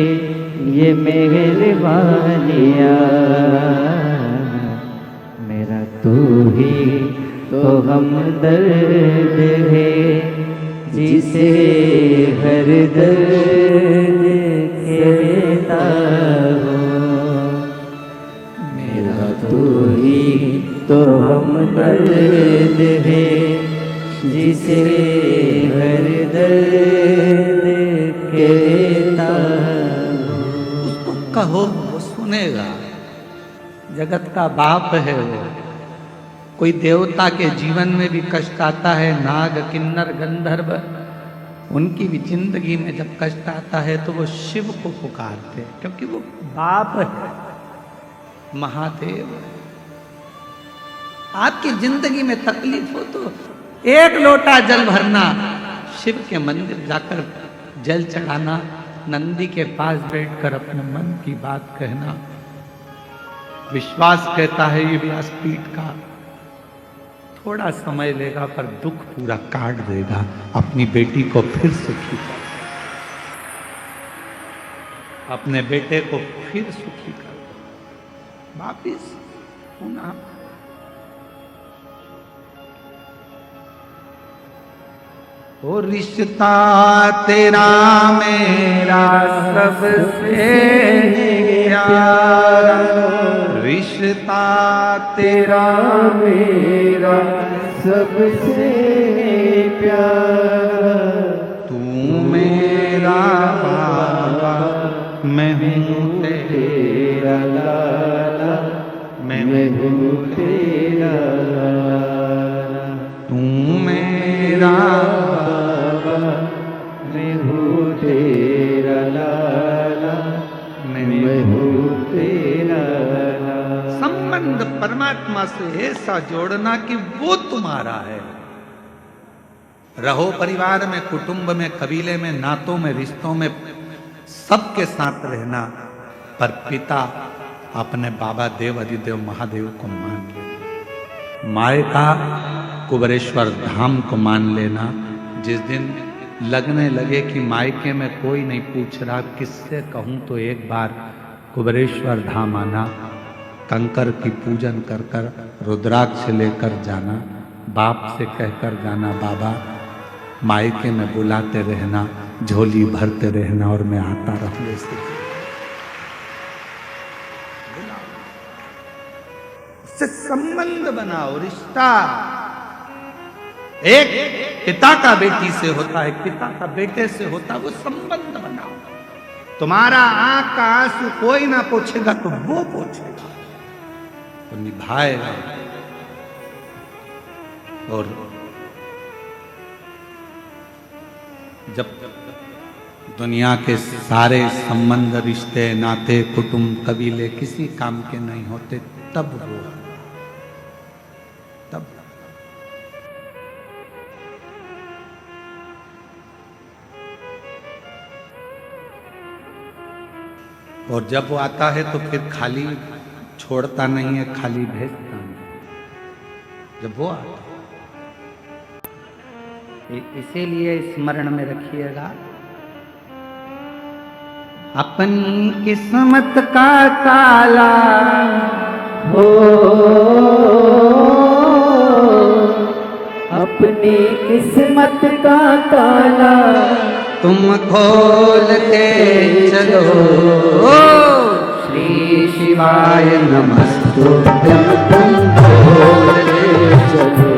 S3: ये मेहरबानियाँ, मेरा तू ही तो हमदर्द है, जिसे हर दर्द कहता हूँ। मेरा तू ही तो हमदर्द है, जिसे हर दर्द कहता हूँ।
S1: उसको कहो वो सुनेगा, जगत का बाप है वो। कोई देवता के जीवन में भी कष्ट आता है, नाग किन्नर गंधर्व, उनकी भी जिंदगी में जब कष्ट आता है तो वो शिव को पुकारते, क्योंकि वो बाप है, महादेव है। आपकी जिंदगी में तकलीफ हो तो 1 लोटा जल भरना, शिव के मंदिर जाकर जल चढ़ाना, नंदी के पास बैठकर अपने मन की बात कहना। विश्वास कहता है ये व्यासपीठ का, थोड़ा समय लेगा पर दुख पूरा काट देगा, अपनी बेटी को फिर सुखी कर, अपने बेटे को फिर सुखी कर, वापिस पुनः। ओ रिश्ता तेरा मेरा सबसे प्यारा, रिश्ता तेरा
S3: मेरा सबसे प्यारा,
S1: तू मेरा बाबा, मैं हूँ
S3: तेरा लाला, मैं हूँ तेरा लाला।
S1: तू मेरा
S3: बाबा, मैं हूँ तेरा लाला, मैं हूँ तेरा लाला।
S1: संबंध परमात्मा से ऐसा जोड़ना कि वो तुम्हारा है। रहो परिवार में, कुटुंब में, कबीले में, नातों में, रिश्तों में, सबके साथ रहना, पर पिता अपने बाबा देव अधिदेव महादेव को मान लेना, माए का कुबेरेश्वर धाम को मान लेना। जिस दिन लगने लगे कि मायके में कोई नहीं पूछ रहा, किससे कहूं, तो एक बार कुबेरेश्वर धाम आना, कंकर की पूजन कर कर रुद्राक्ष लेकर जाना, बाप से कहकर जाना, बाबा मायके में बुलाते रहना, झोली भरते रहना और मैं आता रहूंगा। उससे संबंध बनाओ, रिश्ता। एक पिता का बेटी से होता है, पिता का बेटे से होता है, वो संबंध बनाओ। तुम्हारा आंख का आंसू कोई ना पोछेगा तो वो पोछेगा, तो निभाएगा। और जब दुनिया के सारे संबंध, रिश्ते, नाते, कुटुंब, कबीले किसी काम के नहीं होते, तब वो, तब और जब वो आता है तो फिर खाली छोड़ता नहीं है, खाली भेजता नहीं। जब वो आता है, इसीलिए स्मरण में रखिएगा, अपनी किस्मत का ताला
S3: हो, अपनी किस्मत का ताला
S1: तुम खोल के चलो। श्री शिवाय नमस्तुभ्यं, तुम खोल के चलो।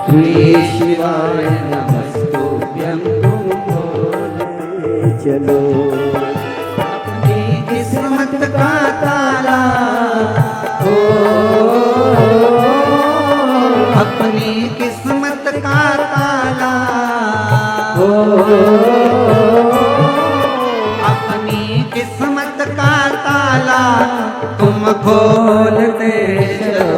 S1: श्री शिवाय नमस्तुभ्यं, तुम खोल के
S3: चलो।
S1: अपनी किस्मत का ताला हो, अपनी किस्मत का ताला हो, अपनी किस्मत का ताला तुम खोल के चलो।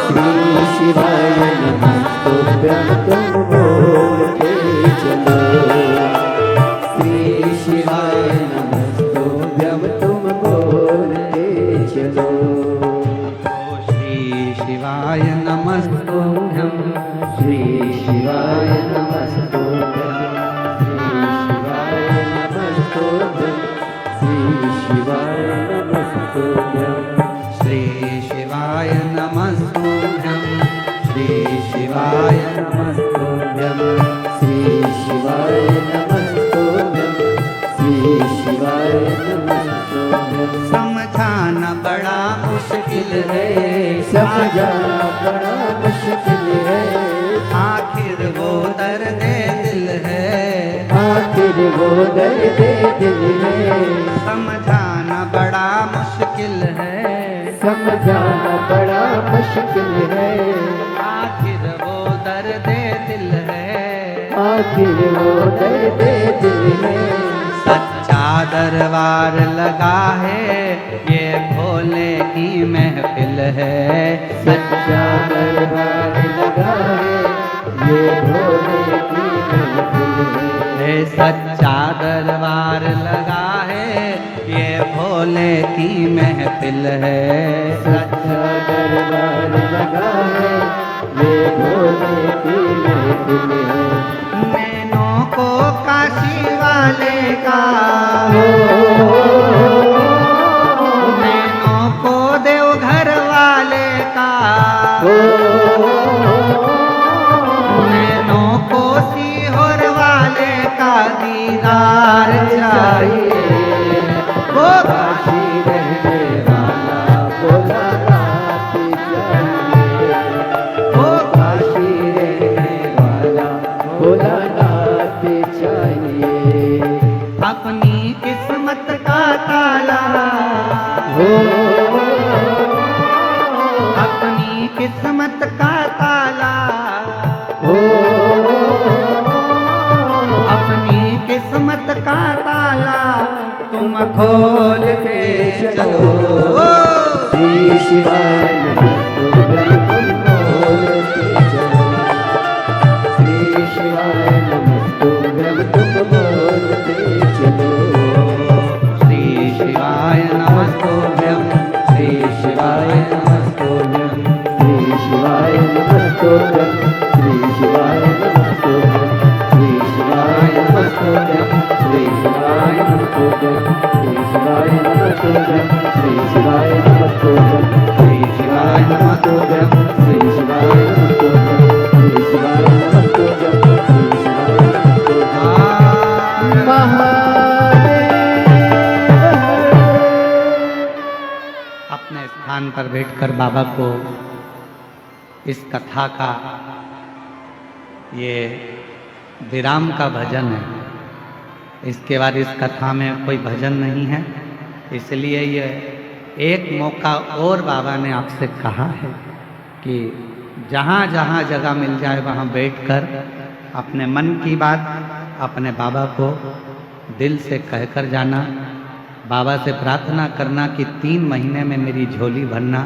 S3: श्री शिवाय नमस्तुभ्यं, तुम खोल के चलो। श्री शिवाय नमस्तुभ्यं, तुम खोल के चलो।
S1: श्री शिवाय नमस्तुभ्यं,
S3: श्री शिवाय नमस्तुभ्यं, श्री शिवाय नमस्तुभ्यं, श्री शिवाय नमस्तुभ्यं,
S1: श्री शिवाय नमस्तुभ्यं,
S3: श्री शिवाय नमस्तुभ्यं, श्री शिवाय नमस्तुभ्यं।
S1: समझाना बड़ा मुश्किल है,
S3: समझाना बड़ा मुश्किल है,
S1: आखिर वो दर्द दिल है,
S3: आखिर वो दर्द दिल है।
S1: समझाना बड़ा मुश्किल है,
S3: समझाना बड़ा मुश्किल है,
S1: आखिर वो दर्द दिल है,
S3: आखिर वो दर्द दिल है।
S1: सच्चा दरबार लगा है, ये भोले की महफिल है।
S3: सच्चा दरबार लगा है, ये भोले की महफिल है।
S1: सच्चा दरबार लगा है, ये भोले की महफिल है।
S3: सच्चा दरबार लगा है, ये भोले की महफिल है।
S1: नैनों को काशी वाले का, नैनों को देवघर वाले का, नैनों को सीहोर वाले का दीदार चाहिए। वो
S3: काशी रहने वाला भोलानाथ चाहिए,
S1: वो
S3: काशी रहने वाला भोलानाथ चाहिए।
S1: अपनी किस्मत का ताला
S3: हो,
S1: अपनी किस्मत का ताला
S3: हो,
S1: अपनी किस्मत का ताला तुम खोल के चलो।
S3: श्री शिवाय नमस्तुभ्यं, तुम खोल के चलो। श्री शिवाय नमस्तुभ्यं, तुम खोल के नमस्तोभ्यं श्री शिवाय नमस्तोभ्यं श्री शिवाय नमस्तोभ्यं श्री शिवाय नमस्तोभ्यं श्री शिवाय नमस्तोभ्यं श्री शिवाय नमस्तोभ्यं श्री शिवाय नमस्तोभ्यं श्री शिवाय नमस्तोभ्यं श्री शिवाय नमस्तोभ्यं श्री शिवाय नमस्तोभ्यं
S1: अपने स्थान पर बैठकर बाबा को इस कथा का ये विराम का भजन है। इसके बाद इस कथा में कोई भजन नहीं है, इसलिए ये एक मौका और बाबा ने आपसे कहा है कि जहाँ जहाँ जगह मिल जाए वहाँ बैठकर अपने मन की बात अपने बाबा को दिल से कहकर जाना, बाबा से प्रार्थना करना कि 3 महीने में मेरी झोली भरना,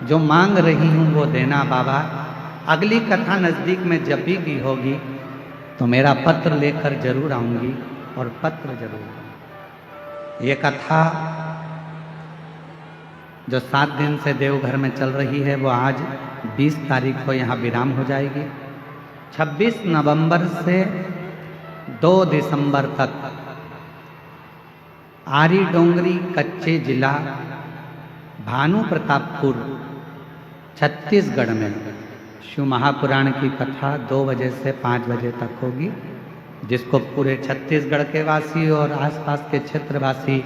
S1: जो मांग रही हूँ वो देना बाबा। अगली कथा नज़दीक में जब भी होगी तो मेरा पत्र लेकर जरूर आऊँगी और पत्र जरूर। ये कथा जो 7 दिन से देवघर में चल रही है वो आज 20 तारीख को यहाँ विराम हो जाएगी। 26 नवंबर से 2 दिसंबर तक आरी डोंगरी कच्चे जिला भानु प्रतापपुर छत्तीसगढ़ में शिव महापुराण की कथा 2 बजे से 5 बजे तक होगी, जिसको पूरे छत्तीसगढ़ के वासी और आसपास के क्षेत्रवासी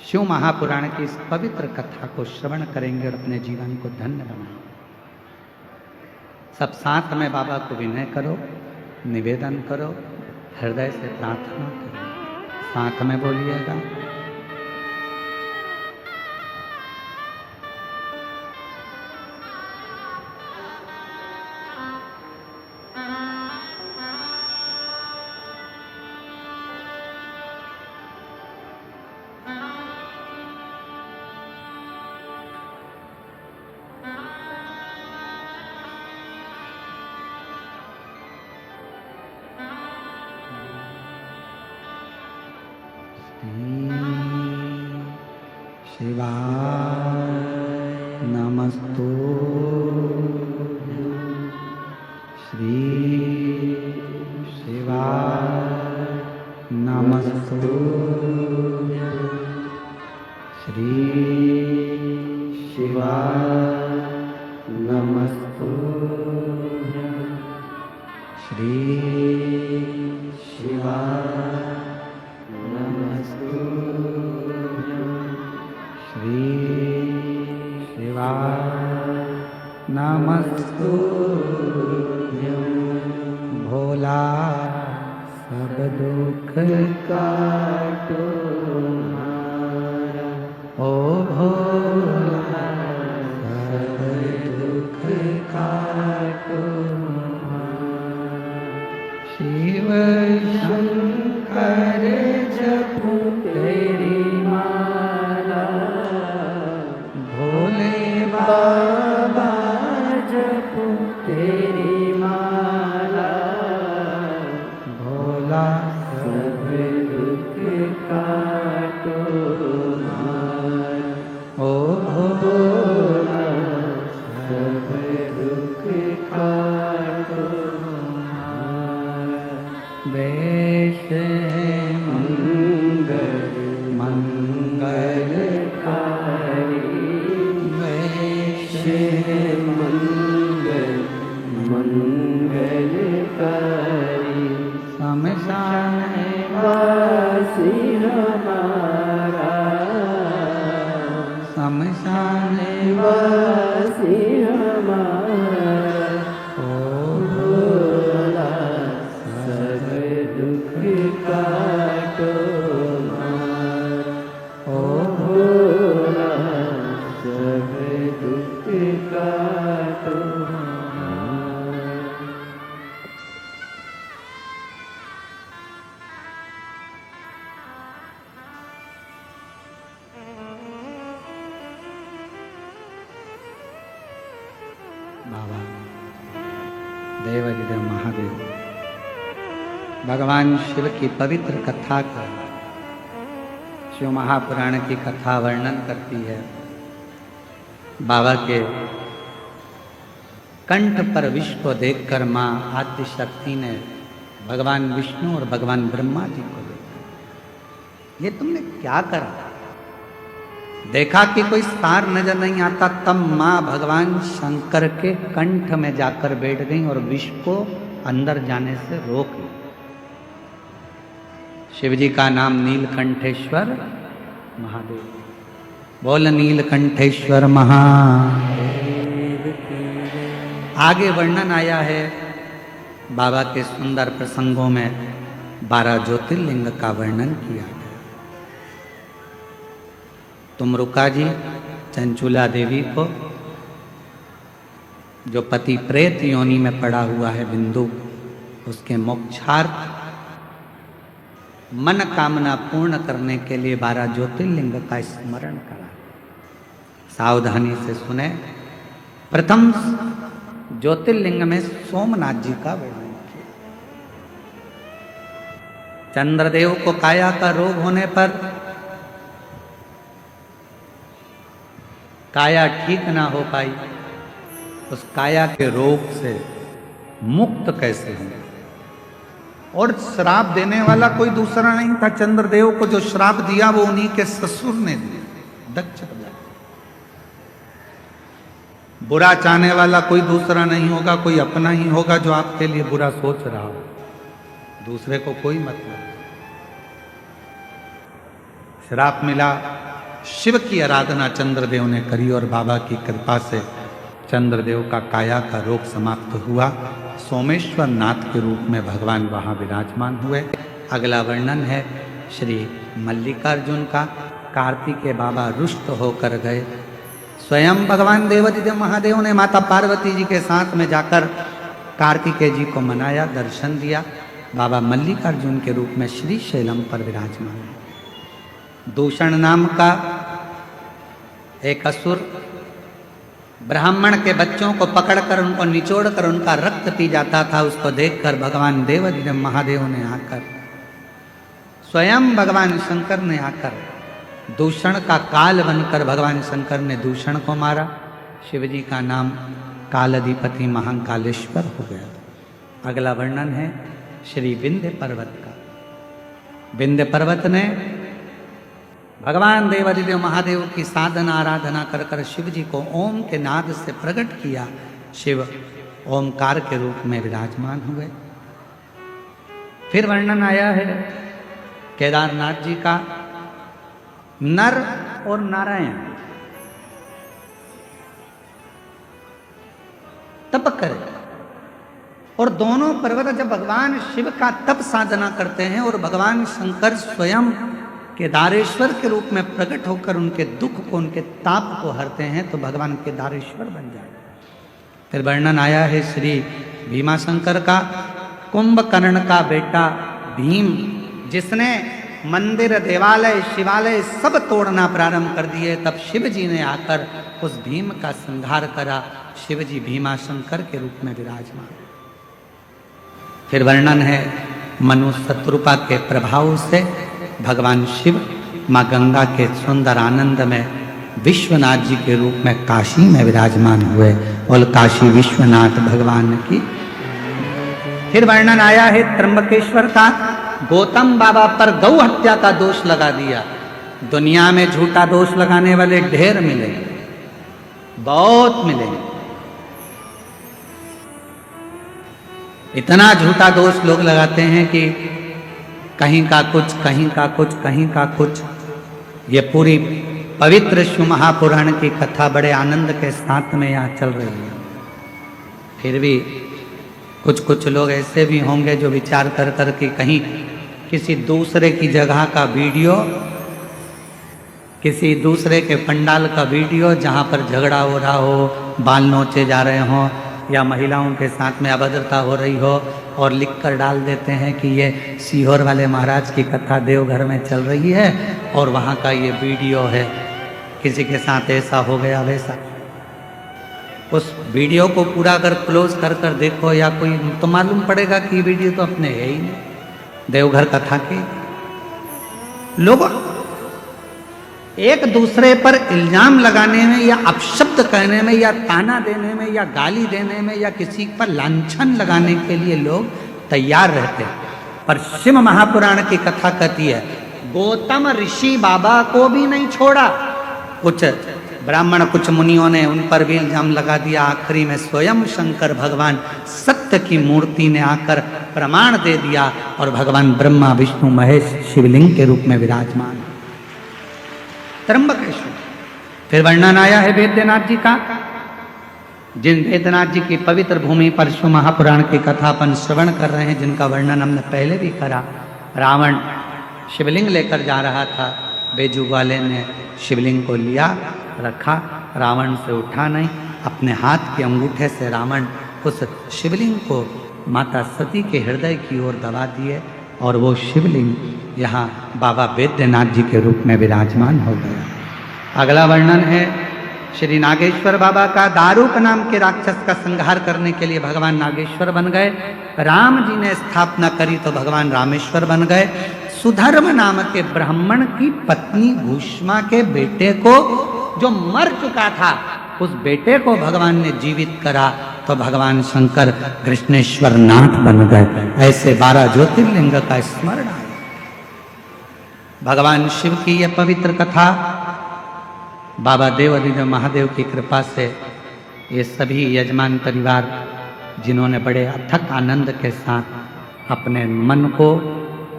S1: शिव महापुराण की इस पवित्र कथा को श्रवण करेंगे और अपने जीवन को धन्य बनाएंगे। सब साथ में बाबा को विनय करो, निवेदन करो, हृदय से प्रार्थना करो, साथ में बोलिएगा। शिवाय नमस्तुभ्यं श्री शिवाय नमस्तुभ्यं श्री शिवाय नमस्तुभ्यं श्री शिवाय श्री शिवाय नमस्तुभ्यं भोला सब दुख काटो हमारा, ओ भोला सब दुख काटो हमारा। शिव शंकर जपू तेरी माला, भोले बाबा जपू तेरी माला, भोला सब दुख काटो हमारा, ओ भोला सब दुख काटो हमारा। वेश मंगल मंगलकारी, वेश मंगल मंगलकारी, शमशान वासी हमारा, शमशान वासी हमारा, ओ भोला सब दुख काटो हमारा, ओ भोला सब दुख काटो हमारा। बाबा देवाधिदेव महादेव भगवान शिव की पवित्र कथा का शिव महापुराण की कथा वर्णन करती है। बाबा के कंठ पर विष को देखकर माँ आद्य शक्ति ने भगवान विष्णु और भगवान ब्रह्मा जी को देखा, ये तुमने क्या करा? देखा कि कोई सार नजर नहीं आता, तब माँ भगवान शंकर के कंठ में जाकर बैठ गई और विष को अंदर जाने से रोक ली। शिव जी का नाम नीलकंठेश्वर महादेव। बोल नीलकंठेश्वर महादेव की। आगे वर्णन आया है बाबा के सुंदर प्रसंगों में 12 ज्योतिर्लिंग का वर्णन किया गया। तुमरुका जी चंचुला देवी को, जो पति प्रेत योनि में पड़ा हुआ है बिंदु, उसके मोक्षार्थ मन कामना पूर्ण करने के लिए 12 ज्योतिर्लिंग का स्मरण करा। सावधानी से सुने। प्रथम ज्योतिर्लिंग में सोमनाथ जी का वर्णन किया। चंद्रदेव को काया का रोग होने पर काया ठीक ना हो पाई, उस काया के रोग से मुक्त कैसे हुए? और श्राप देने वाला कोई दूसरा नहीं था। चंद्रदेव को जो श्राप दिया वो उन्हीं के ससुर ने दिया, दक्ष प्रजापति। बुरा चाहने वाला कोई दूसरा नहीं होगा, कोई अपना ही होगा जो आपके लिए बुरा सोच रहा हो, दूसरे को कोई मतलब नहीं। श्राप मिला, शिव की आराधना चंद्रदेव ने करी और बाबा की कृपा से चंद्रदेव का काया का रोग समाप्त हुआ। सोमेश्वर नाथ के रूप में भगवान वहाँ विराजमान हुए। अगला वर्णन है श्री मल्लिकार्जुन का। कार्तिकेय बाबा रुष्ट होकर गए। स्वयं भगवान देवादिदेव महादेव ने माता पार्वती जी के साथ में जाकर कार्तिकेय जी को मनाया, दर्शन दिया। बाबा मल्लिकार्जुन के रूप में श्री शैलम पर विराजमान है। दूषण नाम का एक असुर ब्राह्मण के बच्चों को पकड़कर उनको निचोड़कर उनका रक्त पी जाता था। उसको देखकर भगवान देवादिदेव महादेव ने आकर, स्वयं भगवान शंकर ने आकर दूषण का काल बनकर भगवान शंकर ने दूषण को मारा। शिव जी का नाम कालाधिपति महाकालेश्वर हो गया। अगला वर्णन है श्री विंध्य पर्वत का। विंध्य पर्वत ने भगवान देवादिदेव महादेव की साधना आराधना कर कर शिव जी को ओम के नाद से प्रकट किया। शिव ओमकार के रूप में विराजमान हुए। फिर वर्णन आया है केदारनाथ जी का। नर और नारायण तप करे, और दोनों पर्वत जब भगवान शिव का तप साधना करते हैं और भगवान शंकर स्वयं केदारेश्वर के रूप में प्रकट होकर उनके दुख को, उनके ताप को हरते हैं, तो भगवान केदारेश्वर बन जाए। फिर वर्णन आया है श्री भीमाशंकर का। कुंभकर्ण का बेटा भीम, जिसने मंदिर, देवालय, शिवालय सब तोड़ना प्रारंभ कर दिए, तब शिव जी ने आकर उस भीम का संहार करा। शिव जी भीमाशंकर के रूप में विराजमान। फिर वर्णन है मनु शत्रुपा के प्रभाव से भगवान शिव माँ गंगा के सुंदर आनंद में विश्वनाथ जी के रूप में काशी में विराजमान हुए। और काशी विश्वनाथ भगवान की। फिर वर्णन आया है त्र्यंबकेश्वर का। गौतम बाबा पर गौ हत्या का दोष लगा दिया। दुनिया में झूठा दोष लगाने वाले ढेर मिलेंगे, बहुत मिलेंगे। इतना झूठा दोष लोग लगाते हैं कि कहीं का कुछ, कहीं का कुछ, कहीं का कुछ। ये पूरी पवित्र शिव महापुराण की कथा बड़े आनंद के साथ में यहाँ चल रही है। फिर भी कुछ कुछ लोग ऐसे भी होंगे जो विचार कर कर के कहीं किसी दूसरे की जगह का वीडियो, किसी दूसरे के पंडाल का वीडियो जहाँ पर झगड़ा हो रहा हो, बाल नोचे जा रहे हों, या महिलाओं के साथ में अभद्रता हो रही हो, और लिख कर डाल देते हैं कि ये सीहोर वाले महाराज की कथा देवघर में चल रही है और वहाँ का ये वीडियो है, किसी के साथ ऐसा हो गया वैसा। उस वीडियो को पूरा अगर क्लोज कर कर देखो या कोई, तो मालूम पड़ेगा कि ये वीडियो तो अपने है ही नहीं, देवघर कथा के लोग। एक दूसरे पर इल्जाम लगाने में या अपशब्द कहने में या ताना देने में या गाली देने में या किसी पर लांछन लगाने के लिए लोग तैयार रहते हैं। पर शिव महापुराण की कथा कहती है गौतम ऋषि बाबा को भी नहीं छोड़ा। कुछ ब्राह्मण कुछ मुनियों ने उन पर भी इल्जाम लगा दिया। आखिरी में स्वयं शंकर भगवान सत्य की मूर्ति ने आकर प्रमाण दे दिया और भगवान ब्रह्मा विष्णु महेश शिवलिंग के रूप में विराजमान त्र्यंबकेश्वर। फिर वर्णन आया है वेद्यनाथ जी का। जिन वेद्यनाथ जी की पवित्र भूमि पर शिव महापुराण की कथा अपन श्रवण कर रहे हैं, जिनका वर्णन हमने पहले भी करा। रावण शिवलिंग लेकर जा रहा था, बेजू वाले ने शिवलिंग को लिया, रखा, रावण से उठा नहीं। अपने हाथ के अंगूठे से रावण उस शिवलिंग को माता सती के हृदय की ओर दबा दिए और वो शिवलिंग यहाँ बाबा वेद्यनाथ जी के रूप में विराजमान हो गया। अगला वर्णन है श्री नागेश्वर बाबा का। दारुक नाम के राक्षस का संहार करने के लिए भगवान नागेश्वर बन गए। राम जी ने स्थापना करी तो भगवान रामेश्वर बन गए। सुधर्म नाम के ब्राह्मण की पत्नी भूष्मा के बेटे को, जो मर चुका था, उस बेटे को भगवान ने जीवित करा तो भगवान शंकर कृष्णेश्वर नाथ बन गए। ऐसे 12 ज्योतिर्लिंग का स्मरण आया। भगवान शिव की यह पवित्र कथा बाबा देवादिदेव महादेव की कृपा से ये सभी यजमान परिवार, जिन्होंने बड़े अथक आनंद के साथ अपने मन को,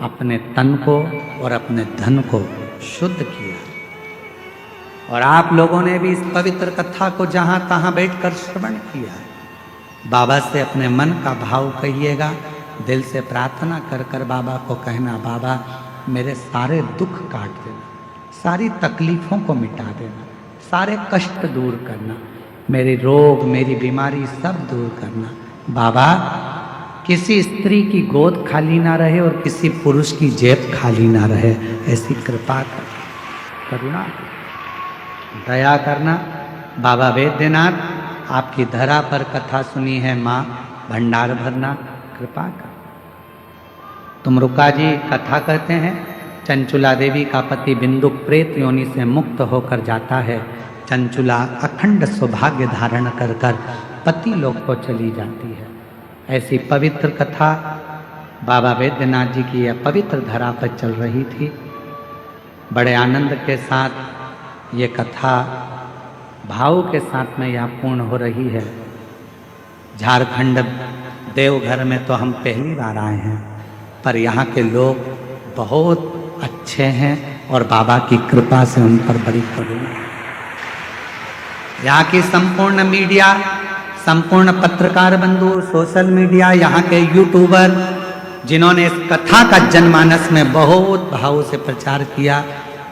S1: अपने तन को और अपने धन को शुद्ध किया, और आप लोगों ने भी इस पवित्र कथा को जहाँ तहाँ बैठकर श्रवण किया। बाबा से अपने मन का भाव कहिएगा, दिल से प्रार्थना कर कर बाबा को कहना, बाबा मेरे सारे दुख काट देना, सारी तकलीफ़ों को मिटा देना, सारे कष्ट दूर करना, मेरे रोग मेरी बीमारी सब दूर करना। बाबा किसी स्त्री की गोद खाली ना रहे और किसी पुरुष की जेब खाली ना रहे, ऐसी कृपा कर, करुणा दया करना। बाबा वेद्यनाथ आपकी धरा पर कथा सुनी है, माँ भंडार भरना, कृपा कर। तुमरुका जी कथा कहते हैं, चंचुला देवी का पति बिंदुक प्रेत योनि से मुक्त होकर जाता है। चंचुला अखंड सौभाग्य धारण कर कर पति लोक को चली जाती है। ऐसी पवित्र कथा बाबा वेद्यनाथ जी की यह पवित्र धरा पर चल रही थी। बड़े आनंद के साथ ये कथा भाव के साथ में यहाँ पूर्ण हो रही है। झारखंड देवघर में तो हम पहली बार आए हैं, पर यहाँ के लोग बहुत अच्छे हैं और बाबा की कृपा से उन पर बड़ी करुणा। यहाँ की संपूर्ण मीडिया, संपूर्ण पत्रकार बंधु, सोशल मीडिया, यहाँ के यूट्यूबर, जिन्होंने इस कथा का जनमानस में बहुत भाव से प्रचार किया,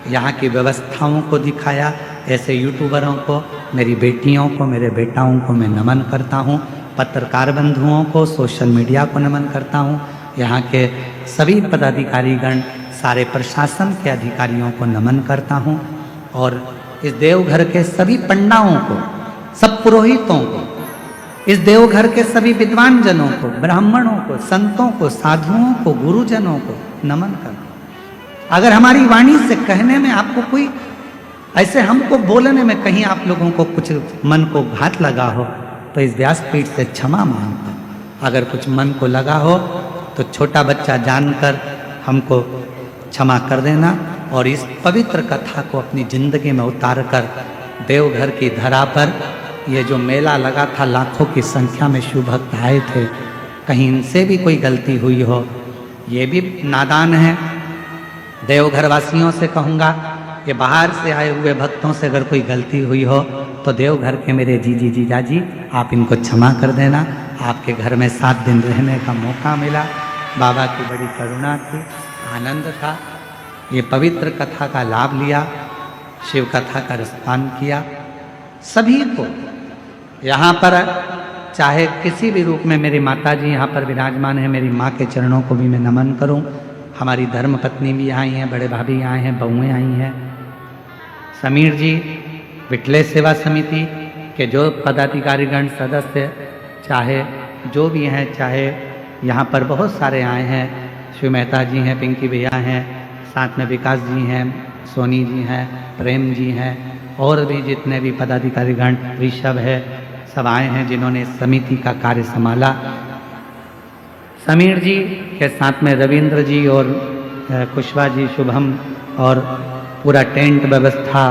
S1: यहाँ की व्यवस्थाओं को दिखाया, ऐसे यूट्यूबरों को, मेरी बेटियों को, मेरे बेटाओं को मैं नमन करता हूँ। पत्रकार बंधुओं को, सोशल मीडिया को नमन करता हूँ। यहाँ के सभी पदाधिकारीगण, सारे प्रशासन के अधिकारियों को नमन करता हूँ, और इस देवघर के सभी पंडाओं को, सब पुरोहितों को, इस देवघर के सभी विद्वान जनों को, ब्राह्मणों को, संतों को, साधुओं को, गुरुजनों को नमन करता हूँ। अगर हमारी वाणी से कहने में आपको कोई, ऐसे हमको बोलने में कहीं आप लोगों को कुछ मन को घात लगा हो, तो इस व्यासपीठ से क्षमा मांगता हूँ। अगर कुछ मन को लगा हो तो छोटा बच्चा जानकर हमको क्षमा कर देना, और इस पवित्र कथा को अपनी जिंदगी में उतार कर देवघर की धरा पर ये जो मेला लगा था, लाखों की संख्या में शिव भक्त आए थे, कहीं इनसे भी कोई गलती हुई हो, ये भी नादान है। देवघर वासियों से कहूँगा कि बाहर से आए हुए भक्तों से अगर कोई गलती हुई हो तो देवघर के मेरे जीजी जीजा जी, आप इनको क्षमा कर देना। आपके घर में 7 दिन रहने का मौका मिला, बाबा की बड़ी करुणा थी, आनंद था। ये पवित्र कथा का लाभ लिया, शिव कथा का रसपान किया। सभी को यहाँ पर, चाहे किसी भी रूप में, मेरी माता जी यहाँ पर विराजमान है, मेरी माँ के चरणों को भी मैं नमन करूँ। हमारी धर्मपत्नी भी आई हैं, बड़े भाभी आए हैं, बहुएँ आई हैं। समीर जी, विठले सेवा समिति के जो पदाधिकारीगण, सदस्य, चाहे जो भी हैं, चाहे यहाँ पर बहुत सारे आए हैं। शिव मेहता जी हैं, पिंकी भैया हैं, साथ में विकास जी हैं, सोनी जी हैं, प्रेम जी हैं, और भी जितने भी पदाधिकारीगण, ऋषभ है, सब आए हैं जिन्होंने इस समिति का कार्य संभाला। समीर जी के साथ में रविंद्र जी और कुशवा जी, शुभम, और पूरा टेंट व्यवस्था,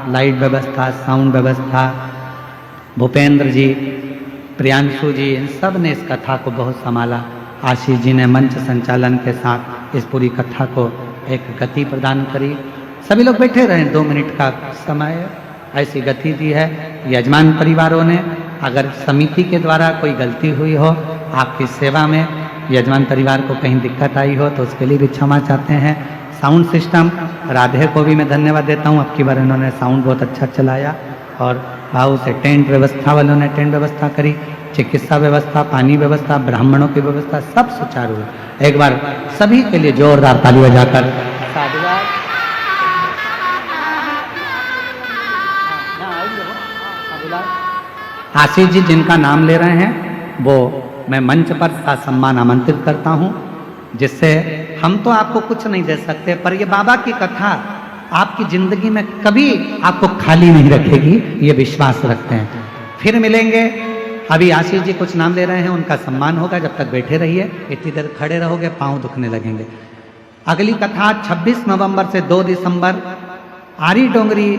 S1: लाइट व्यवस्था, साउंड व्यवस्था, भूपेंद्र जी, प्रियांशु जी, इन सब ने इस कथा को बहुत संभाला। आशीष जी ने मंच संचालन के साथ इस पूरी कथा को एक गति प्रदान करी। सभी लोग बैठे रहे, 2 मिनट का समय, ऐसी गति दी है। यजमान परिवारों ने, अगर समिति के द्वारा कोई गलती हुई हो आपकी सेवा में, यजमान परिवार को कहीं दिक्कत आई हो तो उसके लिए भी क्षमा चाहते हैं। साउंड सिस्टम, राधे को भी मैं धन्यवाद देता हूँ, अब की बार इन्होंने साउंड बहुत अच्छा चलाया। और भाव से टेंट व्यवस्था वालों ने टेंट व्यवस्था करी, चिकित्सा व्यवस्था, पानी व्यवस्था, ब्राह्मणों की व्यवस्था, सब सुचारू है। एक बार सभी के लिए जोरदार ताली बजाकर साधुवाद। आशीष जी जिनका नाम ले रहे हैं वो मैं मंच पर सम्मान आमंत्रित करता हूं, जिससे हम तो आपको कुछ नहीं दे सकते, पर ये बाबा की कथा आपकी जिंदगी में कभी आपको खाली नहीं रखेगी, ये विश्वास रखते हैं। फिर मिलेंगे। अभी आशीष जी कुछ नाम ले रहे हैं, उनका सम्मान होगा, जब तक बैठे रहिए। इतनी देर खड़े रहोगे पांव दुखने लगेंगे। अगली कथा 26 नवंबर से 2 दिसंबर आरी डोंगरी,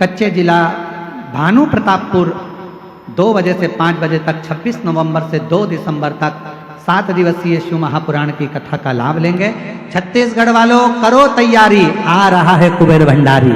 S1: कच्चे जिला, भानु प्रतापपुर, 2 बजे से 5 बजे तक, 26 नवंबर से 2 दिसंबर तक 7 दिवसीय शिव महापुराण की कथा का लाभ लेंगे। छत्तीसगढ़ वालों करो तैयारी, आ रहा है कुबेर भंडारी।